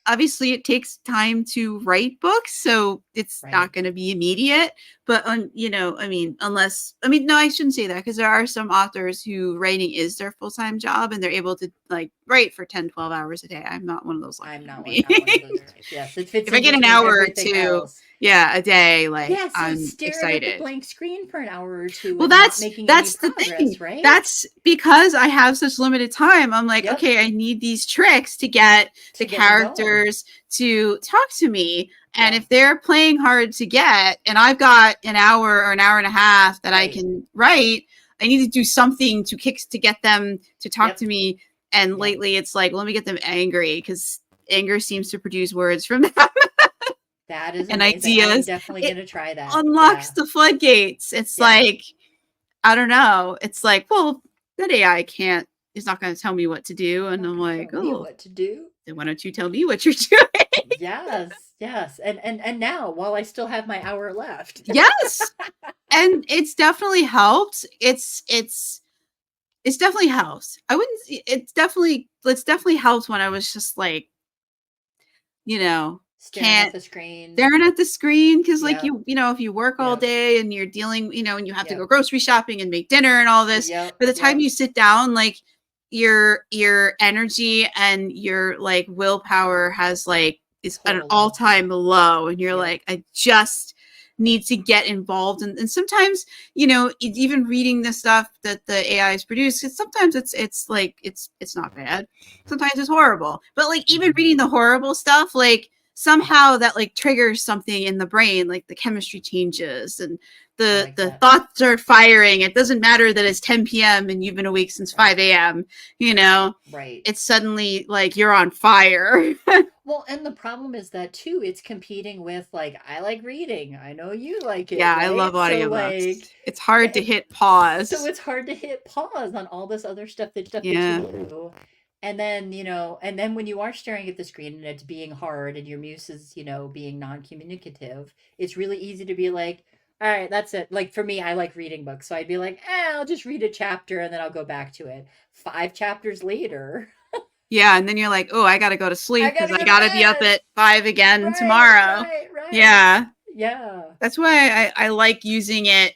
Obviously it takes time to write books, so it's not going to be immediate, but no, I shouldn't say that, because there are some authors who writing is their full-time job and they're able to like write for 10, 12 hours a day. I'm not one of those. I'm not one of those types. Yes, it fits if I get an hour or two, a day, like yeah, so I'm staring excited. at the blank screen for an hour or two. Well, that's the progress, thing, right? That's because I have such limited time. I'm like, okay, I need these tricks to get the characters to talk to me. And if they're playing hard to get, and I've got an hour or an hour and a half that I can write, I need to do something to get them to talk to me. And lately it's like, let me get them angry, because anger seems to produce words from them. That is and amazing. ideas. I'm definitely going to try that. Unlocks the floodgates. It's like, I don't know. It's like, well, that AI is not going to tell me what to do. And I'm like, oh, what to do? Then why don't you tell me what you're doing? Yes. And now, while I still have my hour left. Yes. And it's definitely helped. It's definitely helped. It's definitely helped when I was just like, staring at the screen, because like if you work all day and you're dealing, and you have to go grocery shopping and make dinner and all this, by the time you sit down, like your energy and your like willpower has like is at an all-time low, and you're like, I just need to get involved. And sometimes, even reading the stuff that the AI is produced, sometimes it's like it's not bad, sometimes it's horrible, but like even reading the horrible stuff, like somehow that like triggers something in the brain, like the chemistry changes and the thoughts start firing. It doesn't matter that it's 10 p.m. and you've been awake since 5 a.m. Right. It's suddenly like you're on fire. Well, and the problem is that too, it's competing with like, I like reading. I know you like it. Yeah, right? I love audiobooks. It's hard to hit pause. So it's hard to hit pause on all this other stuff that you do. And then, and then when you are staring at the screen and it's being hard and your muse is, being non-communicative, it's really easy to be like, all right, that's it. Like for me, I like reading books. So I'd be like, I'll just read a chapter and then I'll go back to it. 5 chapters later. Yeah, and then you're like, oh, I got to go to sleep because I got to be up at 5 again tomorrow. Right. Yeah. Yeah. That's why I like using it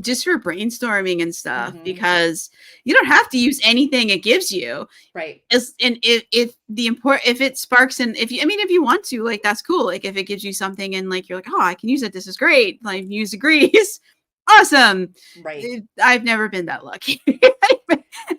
just for brainstorming and stuff, because you don't have to use anything it gives you. Right. And if it sparks, and if you want to, like, that's cool. Like if it gives you something and like you're like, oh, I can use it. This is great. Like Muse agrees. Awesome. Right. I've never been that lucky.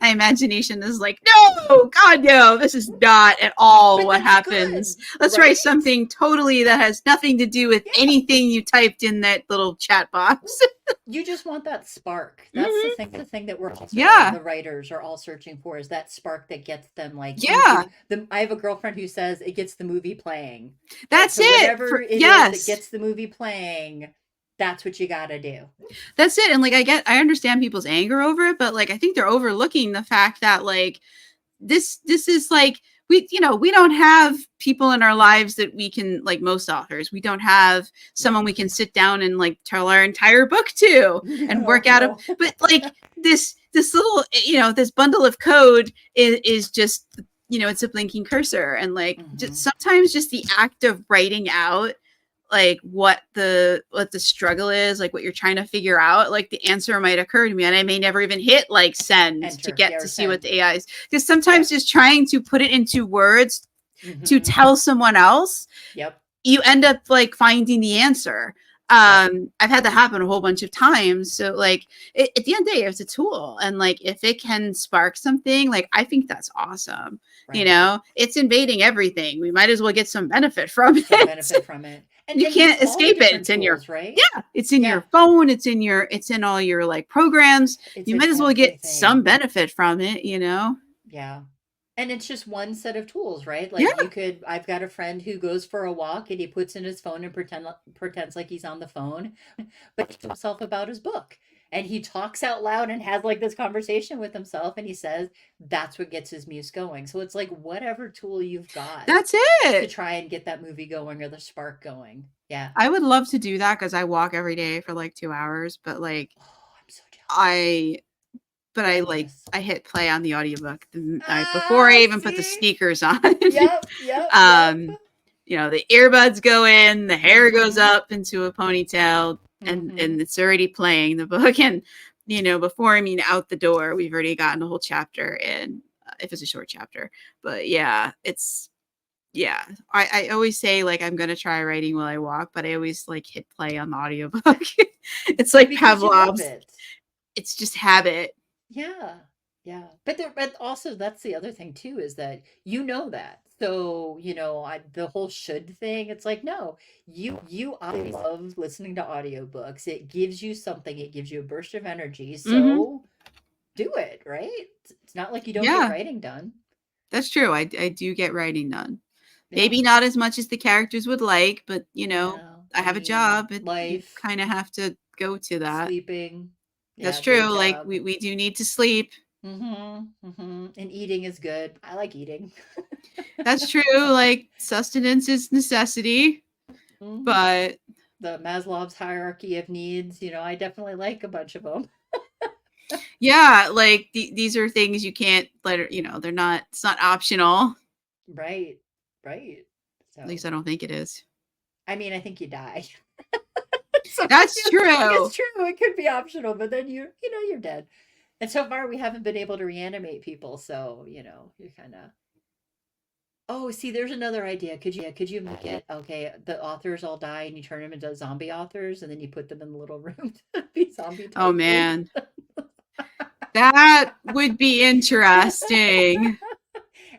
My imagination is like, no, God, no, this is not at all what happens. Let's write something totally that has nothing to do with anything you typed in that little chat box. You just want that spark. That's the thing that we're all the writers are all searching for, is that spark that gets them like, I have a girlfriend who says it gets the movie playing. That's it. Whatever it is that gets the movie playing, that's what you gotta do. That's it. And like I understand people's anger over it, but like I think they're overlooking the fact that like this is like we don't have people in our lives that we can, like most authors, we don't have someone we can sit down and like tell our entire book to and work out but like this little this bundle of code is just it's a blinking cursor, and like just sometimes just the act of writing out like what the struggle is, like what you're trying to figure out, like the answer might occur to me and I may never even hit like send to get to see what the AI is, because sometimes just trying to put it into words to tell someone else, you end up like finding the answer. I've had that happen a whole bunch of times. So like at the end of the day, it's a tool, and like if it can spark something, like I think that's awesome. It's invading everything. We might as well get some benefit from it. And you can't escape it. It's in your it's in your phone. It's in all your like programs. You might as well get some benefit from it. Yeah. And it's just one set of tools, right? Like I've got a friend who goes for a walk and he puts in his phone and pretends like he's on the phone, but he himself about his book. And he talks out loud and has like this conversation with himself, and he says that's what gets his muse going. So it's like whatever tool you've got. That's it. To try and get that movie going or the spark going. Yeah. I would love to do that because I walk every day for like 2 hours, but like I'm so jealous. I hit play on the audiobook the night before I even put the sneakers on. Yep. The earbuds go in, the hair goes up into a ponytail, and it's already playing the book. And, before out the door, we've already gotten a whole chapter in. if it's a short chapter. But yeah, it's yeah. I always say like I'm gonna try writing while I walk, but I always like hit play on the audiobook. It's like because you love Pavlov's. it. It's just habit. Yeah. Yeah. But also that's the other thing too is that you know that. So, the whole should thing, it's like, no, you obviously love listening to audiobooks. It gives you something, it gives you a burst of energy. Mm-hmm. So do it, right? It's not like you don't get Yeah, writing done. that's true. I do get writing done. Yeah. Maybe not as much as the characters would like, but Well, I I have a mean, job. You life, kind of have to go to that. sleeping, That's yeah, day true. Like job. we do need to sleep. And eating is good. I like eating. That's true. Like sustenance is necessity, Mhm. but The Maslow's hierarchy of needs, I definitely like a bunch of them. yeah, like these are things you can't let. They're not. It's not optional. Right. Right. At So, least I don't think it is. I mean, I think you die. So That's true. it's true. It could be optional, but then you're dead. And so far, we haven't been able to reanimate people. So, you're kind of. Oh, see, there's another idea. Could you make it okay? The authors all die, and you turn them into zombie authors, and then you put them in the little room to be zombie Oh toasted. man, that would be interesting.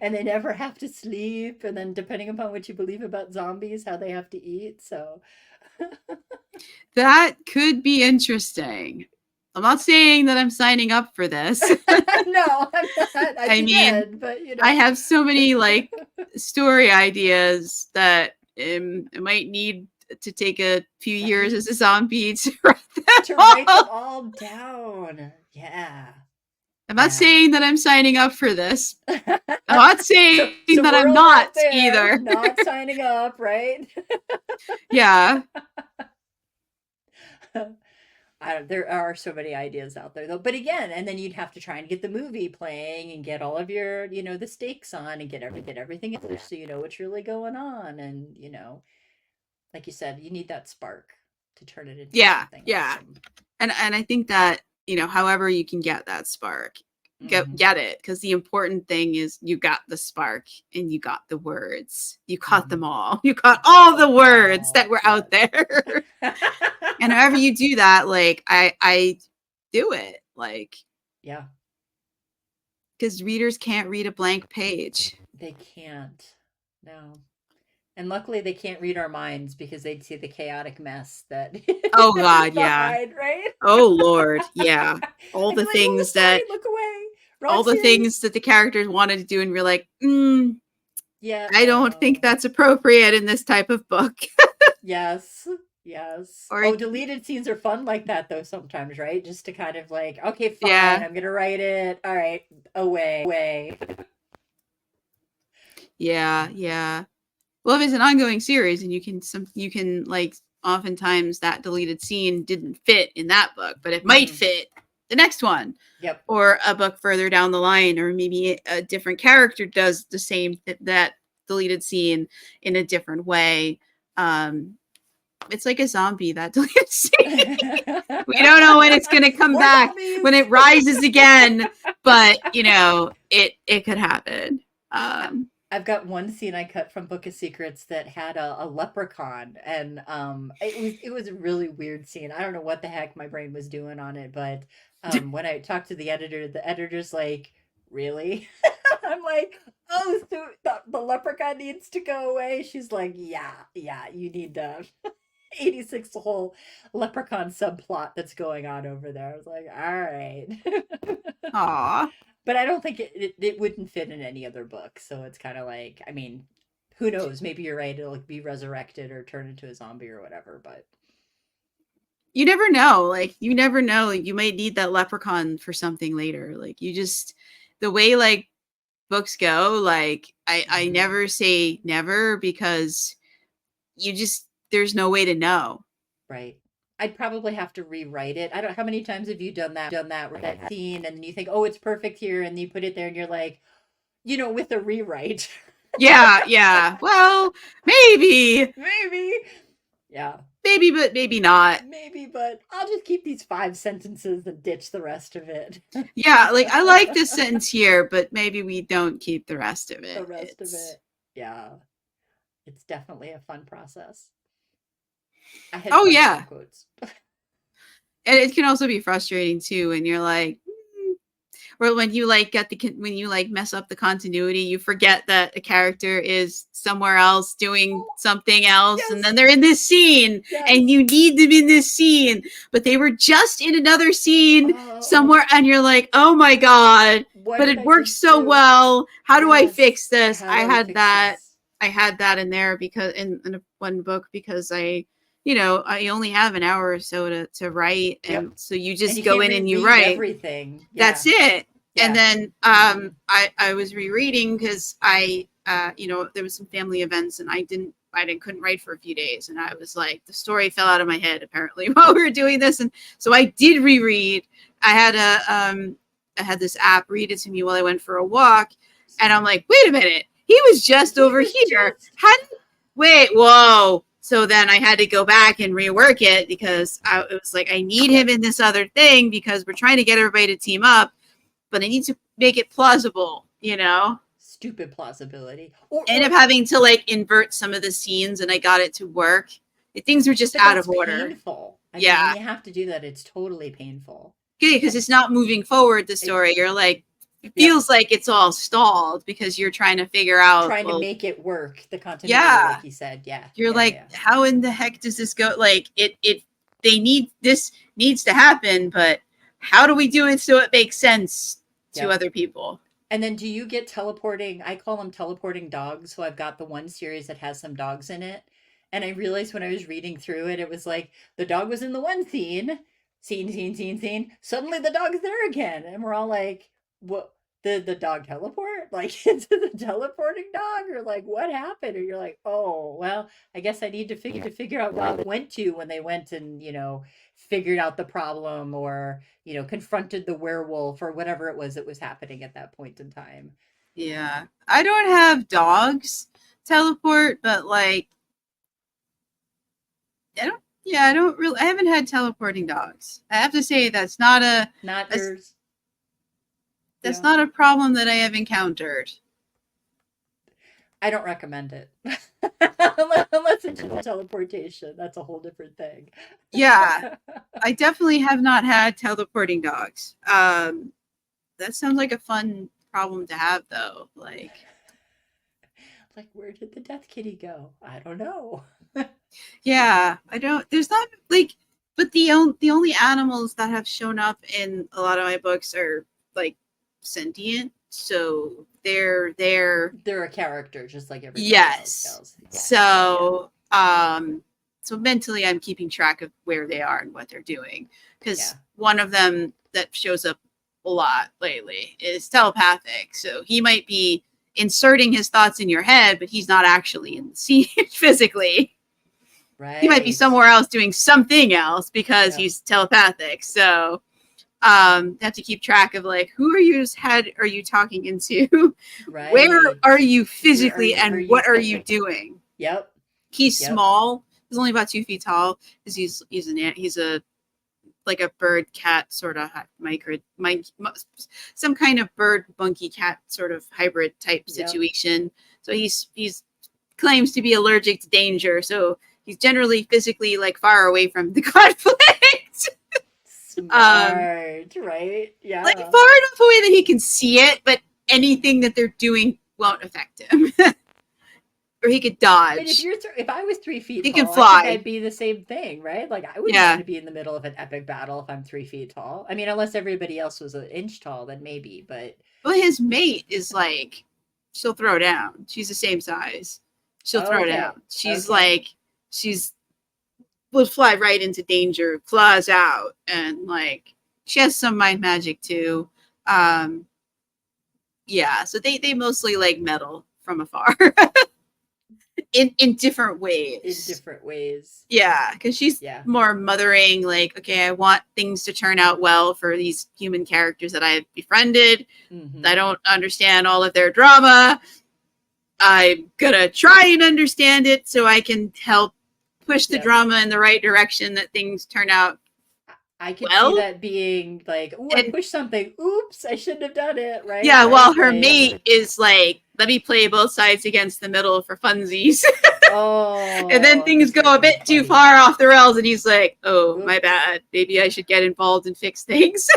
And they never have to sleep. And then, depending upon what you believe about zombies, how they have to eat. So, That could be interesting. I'm not saying that I'm signing up for this. no, I'm not. I'd I be mean, dead, but I have so many like story ideas that I might need to take a few years as right. a zombie to write them To write them all. all down. Yeah. I'm not Yeah. saying that I'm signing up for this. I'm not saying So that I'm world out not there, either. not signing up, right? Yeah. There are so many ideas out there though. But again, and then you'd have to try and get the movie playing and get all of your, the stakes on and get everything in there so you know what's really going on. And, like you said, you need that spark to turn it into Yeah. something Yeah. awesome. And I think that, however you can get that spark, Hmm. get it, because the important thing is you got the spark and you got the words, you caught them Hmm. all, you You caught got all the them words that all. were Yes. out there. And however you do that, like I do it, like, Yeah, because readers can't read a blank page. they can't. No. And luckily they can't read our minds because they'd see the chaotic mess that Oh that we god, yeah. behind, right? Oh lord, yeah. all They'd the be like, oh, things sorry, that look away. all Rod's the here. things that the characters wanted to do, and we're like, Yeah. I don't think that's appropriate in this type of book. Yes. Yes. Or Oh, deleted scenes are fun like that though sometimes, right? Just to kind of like, okay, fine, yeah. I'm gonna write it. All right, away. Yeah, yeah. Well, if it's an ongoing series and you can like oftentimes that deleted scene didn't fit in that book, but it might Hmm. fit the next one Yep. or a book further down the line, or maybe a different character does the same that deleted scene in a different way. It's like a zombie, that deleted scene. We don't know when it's going to come More back, when zombies. it rises again, but it could happen. I- I've got one scene I cut from Book of Secrets that had a leprechaun, and it was a really weird scene. I don't know what the heck my brain was doing on it, but when I talked to the editor's like, "Really?" I'm like, "Oh, so the leprechaun needs to go away." She's like, "Yeah, yeah, you need the 86 whole leprechaun subplot that's going on over there." I was like, "All right." Aw. But I don't think it wouldn't fit in any other book. So it's kind of like, I mean, who knows? Maybe you're right. It'll be resurrected or turn into a zombie or whatever. But You never know. Like, you never know. You might need that leprechaun for something later. Like, the way like books go, like I mhm. never say never, because there's no way to know. Right. I'd probably have to rewrite it. I don't. How many times have you done that with that scene, and then you think, oh, it's perfect here, and you put it there, and you're like, with a rewrite. Yeah, yeah. Well, maybe. Maybe. Yeah. maybe, but maybe not. Maybe, but I'll just keep these 5 sentences and ditch the rest of it. Yeah, like I like this sentence here, but maybe we don't keep the rest of The it. rest of It's it. Yeah. It's definitely a fun process. I had oh fun with yeah. some quotes. And it can also be frustrating too when you're like, or when you like when you like mess up the continuity, you forget that a character is somewhere else doing something else, and Yes. then they're in this scene, Yes. and you need them in this scene, but they were just in another scene somewhere, and you're like, oh my god, but it works so well. How do I fix this? I had that in there because in one book because I only have an hour or so to write, and so you just go in and you write everything. That's it. Yeah. And then I was rereading because there was some family events and I couldn't write for a few days, and I was like, the story fell out of my head apparently while we were doing this, and so I did reread. I had this app read it to me while I went for a walk, and I'm like, wait a minute, he was just over here. Wait, whoa. So then I had to go back and rework it because it was like, I need him in this other thing because we're trying to get everybody to team up, but I need to make it plausible, Stupid plausibility. End up having to like invert some of the scenes, and I got it to work. Things were just out of order. Painful. I mean, when you have to do that, it's totally painful. Okay, because it's not moving forward the story. You're like, it feels like it's all stalled because you're trying to figure out to make it work, the continuity, like you said. You're how in the heck does this go? Like this needs to happen, but how do we do it so it makes sense to other people? And then do you get teleporting? I call them teleporting dogs. So I've got the one series that has some dogs in it, and I realized when I was reading through it, it was like the dog was in the one scene. Suddenly the dog's there again, and we're all like, what, the dog teleport like into the teleporting dog, or like what happened? Or you're like, oh well, I guess I need to figure out what it went to when they went and figured out the problem, or confronted the werewolf, or whatever it was that was happening at that point in time. Yeah, I don't have dogs teleport, but like I haven't had teleporting dogs. I have to say that's not yours. That's not a problem that I have encountered. I don't recommend it. Unless it's teleportation. That's a whole different thing. Yeah. I definitely have not had teleporting dogs. That sounds like a fun problem to have, though. Like where did the death kitty go? I don't know. Yeah, I don't. There's not like, but the only animals that have shown up in a lot of my books are like sentient, so they're a character just like everybody else. So so mentally I'm keeping track of where they are and what they're doing, because one of them that shows up a lot lately is telepathic, so he might be inserting his thoughts in your head, but he's not actually in the scene physically. Right. He might be somewhere else doing something else because he's telepathic. So have to keep track of like, who are you talking into? Right. Where are you physically and what are you doing? Yep. He's small. He's only about 2 feet tall because he's a like a bird cat sort of some kind of bird monkey cat sort of hybrid type situation. So he's claims to be allergic to danger. So he's generally physically like far away from the conflict. Smart, right? Yeah. Like far enough away that he can see it, but anything that they're doing won't affect him. Or he could dodge. But if I was 3 feet he tall, can fly. I think I'd be the same thing, right? Like I wouldn't want to be in the middle of an epic battle if I'm 3 feet tall. I mean, unless everybody else was 1 inch tall, then maybe. But his mate is like, she'll throw down. She's the same size. She'll throw down. She's like, will fly right into danger, claws out, and like she has some mind magic too. Yeah, so they mostly like meddle from afar. in different ways. Yeah, because she's more mothering, like, okay, I want things to turn out well for these human characters that I have befriended. Mm-hmm. I don't understand all of their drama. I'm gonna try and understand it so I can help push the drama in the right direction, that things turn out I could well. see that being like, oh, I pushed something. Oops, I shouldn't have done it. Right. Yeah, right? while her mate is like, let me play both sides against the middle for funsies. Oh. And then things go a bit too far off the rails, and he's like, oh, my bad. Maybe I should get involved and fix things.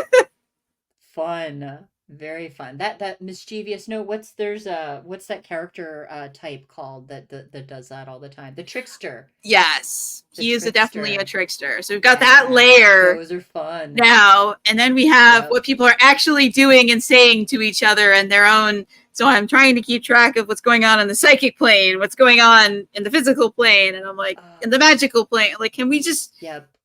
Fun. Very fun. That mischievous. No, what's that character type called that does that all the time? The trickster. Yes, he is definitely a trickster. So we've got Yeah, that layer. Those are fun. Now, and then we have what people are actually doing and saying to each other and their own. So I'm trying to keep track of what's going on in the psychic plane, what's going on in the physical plane, and I'm like, in the magical plane. Like, can we just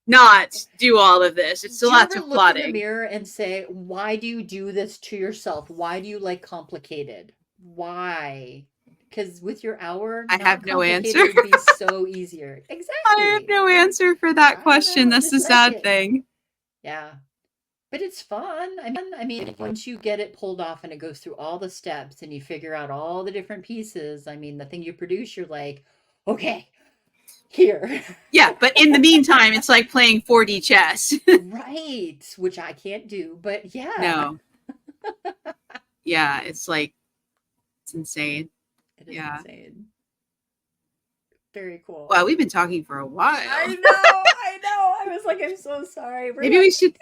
not do all of this? It's a lot of plotting. Look in the mirror and say, why do you do this to yourself? Why do you like complicated? Why? Because with your hour, I have no answer. It would be so easier. Exactly. I have no answer for that question. That's the sad thing. Yeah. But it's fun. I mean, once you get it pulled off and it goes through all the steps and you figure out all the different pieces, I mean, the thing you produce, you're like, okay, here. Yeah, but in the meantime, it's like playing 4D chess. Right, which I can't do, but yeah. No. Yeah, it's like, it's insane. It is insane. Very cool. Wow, we've been talking for a while. I know. I was like, I'm so sorry. Maybe we should...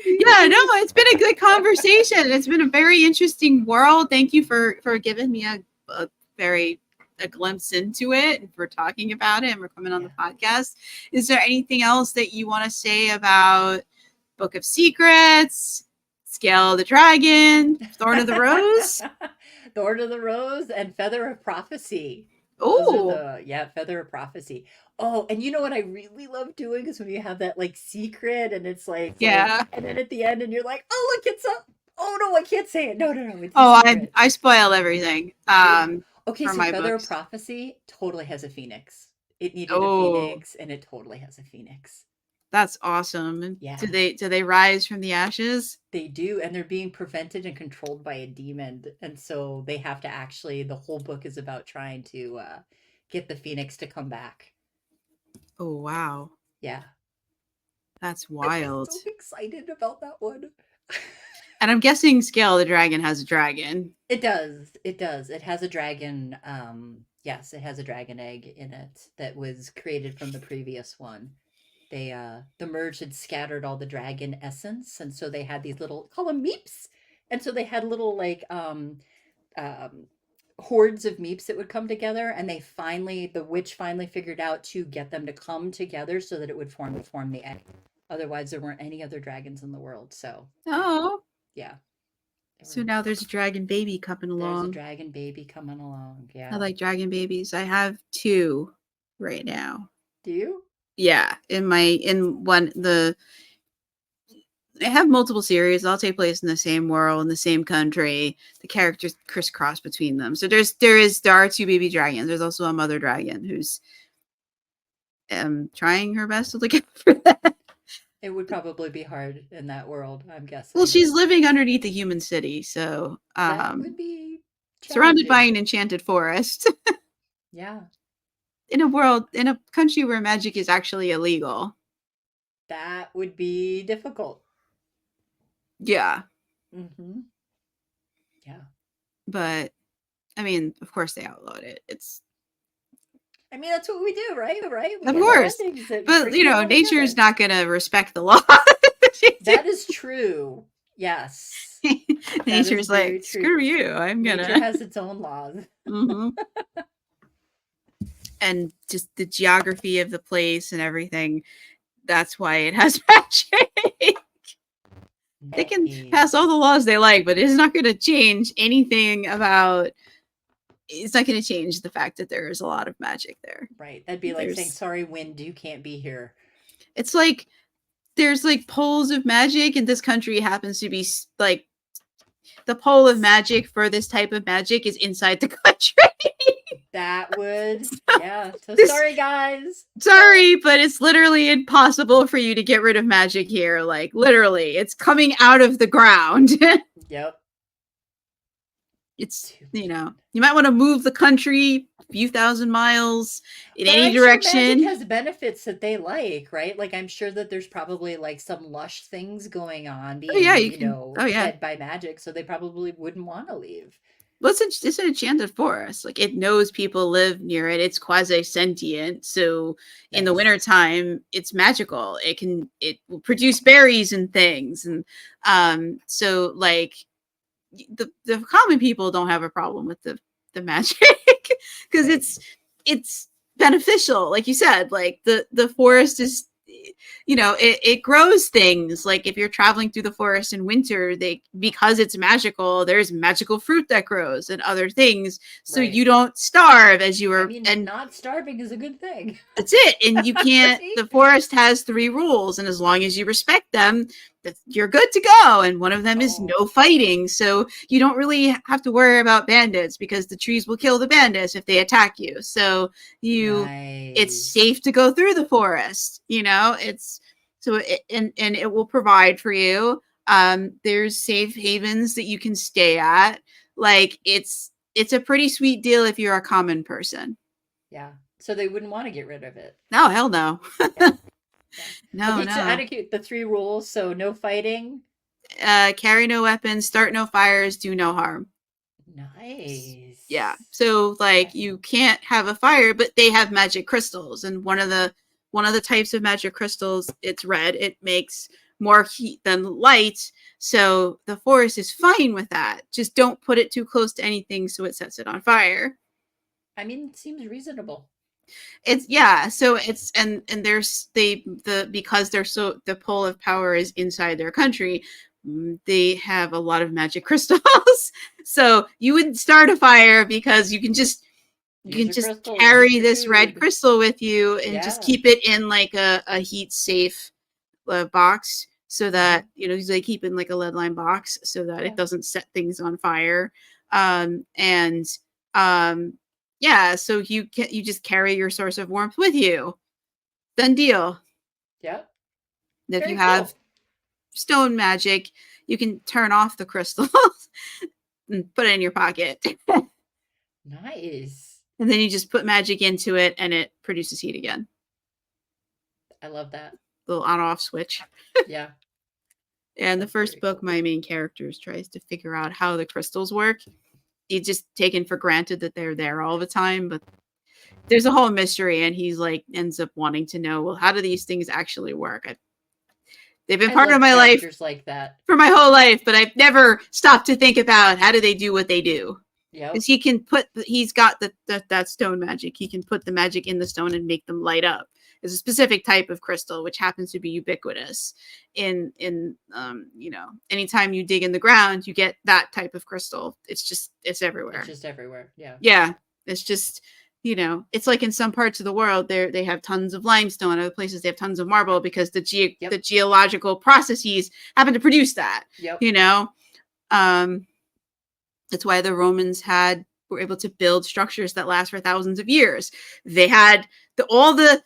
Yeah, no, it's been a good conversation. It's been a very interesting world. Thank you for giving me a glimpse into it, and for talking about it, and for coming on the podcast. Is there anything else that you want to say about Book of Secrets, Scale of the Dragon, Thorn of the Rose? Thorn of the Rose and Feather of Prophecy. Oh, Feather of Prophecy. Oh, and you know what I really love doing is when you have that like secret and it's like, and then at the end and you're like, oh, look, it's up. Oh no, I can't say it. No. It's I spoil everything. Okay, so Feather of Prophecy totally has a phoenix. It needed a phoenix, and it totally has a phoenix. That's awesome. And do they rise from the ashes? They do, and they're being prevented and controlled by a demon, and so they have to actually. The whole book is about trying to get the phoenix to come back. Oh wow! Yeah, that's wild. I'm so excited about that one. And I'm guessing Scale of the Dragon has a dragon. It does. It has a dragon. Yes, it has a dragon egg in it that was created from the previous one. They the merge had scattered all the dragon essence, and so they had these little, call them meeps, and so they had little like hordes of meeps that would come together, and the witch finally figured out to get them to come together so that it would form the egg. Otherwise, there weren't any other dragons in the world. So yeah. So now there's a dragon baby coming along. There's a dragon baby coming along. Yeah. I like dragon babies. I have 2 right now. Do you? Yeah. I have multiple series. They all take place in the same world, in the same country. The characters crisscross between them. So there are 2 baby dragons. There's also a mother dragon who's trying her best to look out for that. It would probably be hard in that world, I'm guessing. Well, she's living underneath a human city, so that would be surrounded by an enchanted forest. Yeah. In a country where magic is actually illegal. That would be difficult. Yeah. Mm-hmm. Yeah. But I mean, of course they outlawed it. I mean, that's what we do, right? Of course. But, nature is not going to respect the law. That is true. Yes. Nature's like, screw you. Nature has its own laws. Mm-hmm. And just the geography of the place and everything. That's why it has magic. They can pass all the laws they like, but it's not going to change anything about... It's not going to change the fact that there is a lot of magic there. Right. That'd be like saying, sorry, wind, you can't be here. It's like there's like poles of magic, and this country happens to be like the pole of magic for this type of magic is inside the country. That would, yeah. So sorry, guys. Sorry, but it's literally impossible for you to get rid of magic here. Like, literally, it's coming out of the ground. Yep. it's, you might want to move the country a few thousand miles in any direction. Sure magic has benefits that they like, right? Like, I'm sure that there's probably like some lush things going on being, fed by magic, so they probably wouldn't want to leave. Well, it's an enchanted forest. Like, it knows people live near it. It's quasi-sentient. So in the wintertime, it's magical. It will produce berries and things. And so like the common people don't have a problem with the magic because it's beneficial. Like you said, like the forest is, it grows things. Like, if you're traveling through the forest in winter, because it's magical, there's magical fruit that grows and other things. So you don't starve as you are. And not starving is a good thing. That's it. And you can't, the forest has 3 rules. And as long as you respect them, you're good to go. And one of them is no fighting. So you don't really have to worry about bandits because the trees will kill the bandits if they attack you. So it's safe to go through the forest, it's so and it will provide for you. There's safe havens that you can stay at. Like, it's a pretty sweet deal if you're a common person. Yeah. So they wouldn't want to get rid of it. No, hell no. Yeah. No. So etiquette, the 3 rules. So no fighting. Carry no weapons, start no fires, do no harm. Nice. Yeah. So like, you can't have a fire, but they have magic crystals. And one of the types of magic crystals, it's red. It makes more heat than light. So the forest is fine with that. Just don't put it too close to anything so it sets it on fire. I mean, it seems reasonable. So it's and there's because they're so, the pole of power is inside their country, they have a lot of magic crystals. So you wouldn't start a fire because you can just carry this red crystal with you and just keep it in like a heat safe box, so that they keep it in like a lead line box so that it doesn't set things on fire. So you just carry your source of warmth with you. Done deal. Yeah. If you have stone magic, you can turn off the crystals and put it in your pocket. Nice. And then you just put magic into it and it produces heat again. I love that. Little on-off switch. Yeah. And the first book, my main character tries to figure out how the crystals work. He's just taken for granted that they're there all the time, but there's a whole mystery, and he's like ends up wanting to know, well, how do these things actually work? They've been part of my life like that for my whole life, but I've never stopped to think about how do they do what they do. Yeah, because he's got that stone magic. He can put the magic in the stone and make them light up. It's a specific type of crystal, which happens to be ubiquitous in anytime you dig in the ground, you get that type of crystal. It's everywhere. It's just everywhere. Yeah. Yeah. It's just, it's like in some parts of the world they have tons of limestone. Other places they have tons of marble because the geological processes happen to produce that. Yep. That's why the Romans were able to build structures that last for thousands of years. They had all the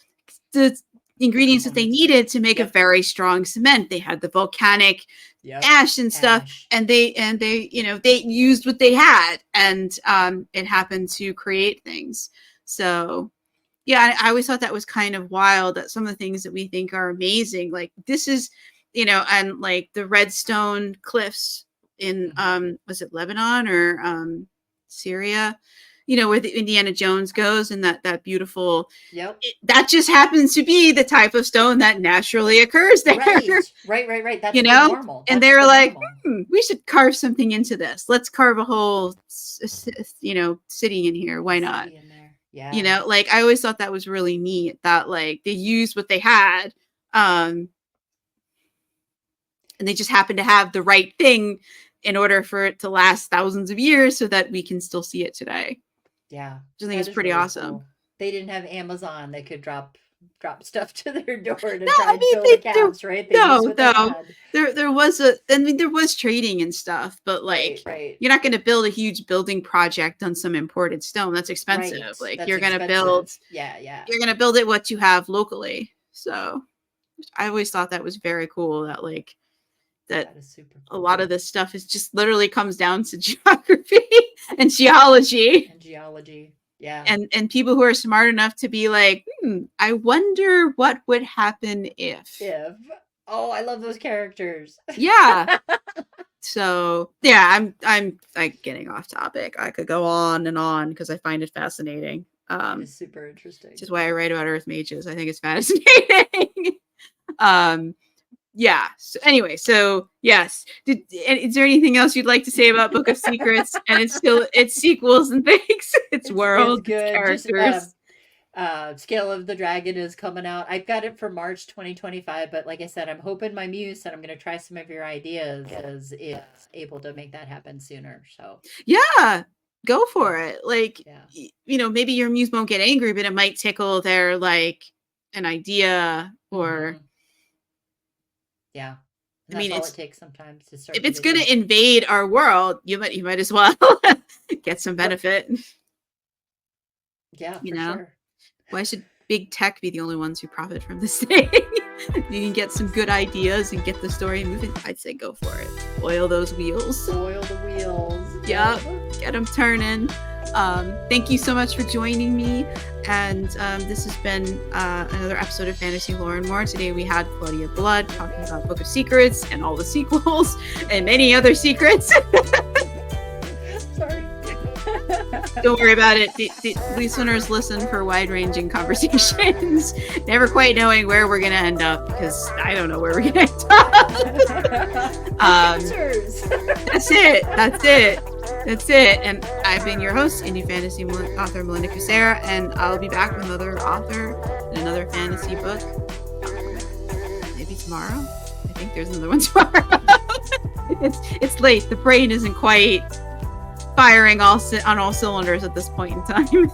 ingredients that they needed to make a very strong cement. They had the volcanic ash and stuff, and they used what they had, and it happened to create things. So yeah, I always thought that was kind of wild, that some of the things that we think are amazing, like this is, and like the Redstone cliffs in was it Lebanon or Syria, where the Indiana Jones goes, and that beautiful, that just happens to be the type of stone that naturally occurs there. Right. That's normal. And they were like, we should carve something into this. Let's carve a whole, city in here. Why not? In there. Yeah. Like, I always thought that was really neat, that like they used what they had, and they just happened to have the right thing in order for it to last thousands of years so that we can still see it today. Yeah. I think it's pretty really awesome. Cool. They didn't have Amazon. They could drop stuff to their door to try and fill accounts, right? There was trading and stuff, but like, you're not going to build a huge building project on some imported stone. That's expensive. Right. Like, that's you're going to build. You're going to build it what you have locally. So I always thought that was very cool, that like that is super a cool. lot of this stuff is just literally comes down to geography and geology. And geology. Yeah. And people who are smart enough to be like, I wonder what would happen if. Oh, I love those characters. Yeah. So yeah, I'm like getting off topic. I could go on and on because I find it fascinating. It's super interesting. Which is why I write about Earth mages. I think it's fascinating. Yeah. So anyway, so yes. Is there anything else you'd like to say about Book of Secrets and its sequels and things? Its world, it's good. Its characters. Scale of the Dragon is coming out. I've got it for March 2025, but like I said, I'm hoping my muse and I'm going to try some of your ideas is able to make that happen sooner. So yeah, go for it. Like, maybe your muse won't get angry, but it might tickle their like an idea or. Yeah. And that's all it takes sometimes to start. If it's going to invade our world, you might as well get some benefit. Yeah, for sure. Why should big tech be the only ones who profit from this thing? You can get some good ideas and get the story moving. I'd say go for it. Oil those wheels. Oil the wheels. Yep. Get them turning. Thank you so much for joining me. And this has been another episode of Fantasy Lore and More. Today we had Claudia Blood talking about Book of Secrets and all the sequels and many other secrets. Sorry. Don't worry about it. The listeners listen for wide-ranging conversations, never quite knowing where we're going to end up because I don't know where we're going to end up. That's it. And I've been your host, indie fantasy author Melinda Kucsera, and I'll be back with another author and another fantasy book. Maybe tomorrow. I think there's another one tomorrow. It's late. The brain isn't quite firing on all cylinders at this point in time.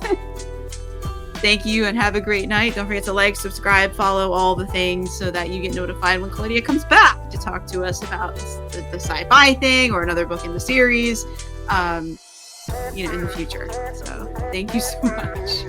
Thank you and have a great night. Don't forget to like, subscribe, follow all the things so that you get notified when Claudia comes back to talk to us about the sci-fi thing or another book in the series, in the future. So thank you so much.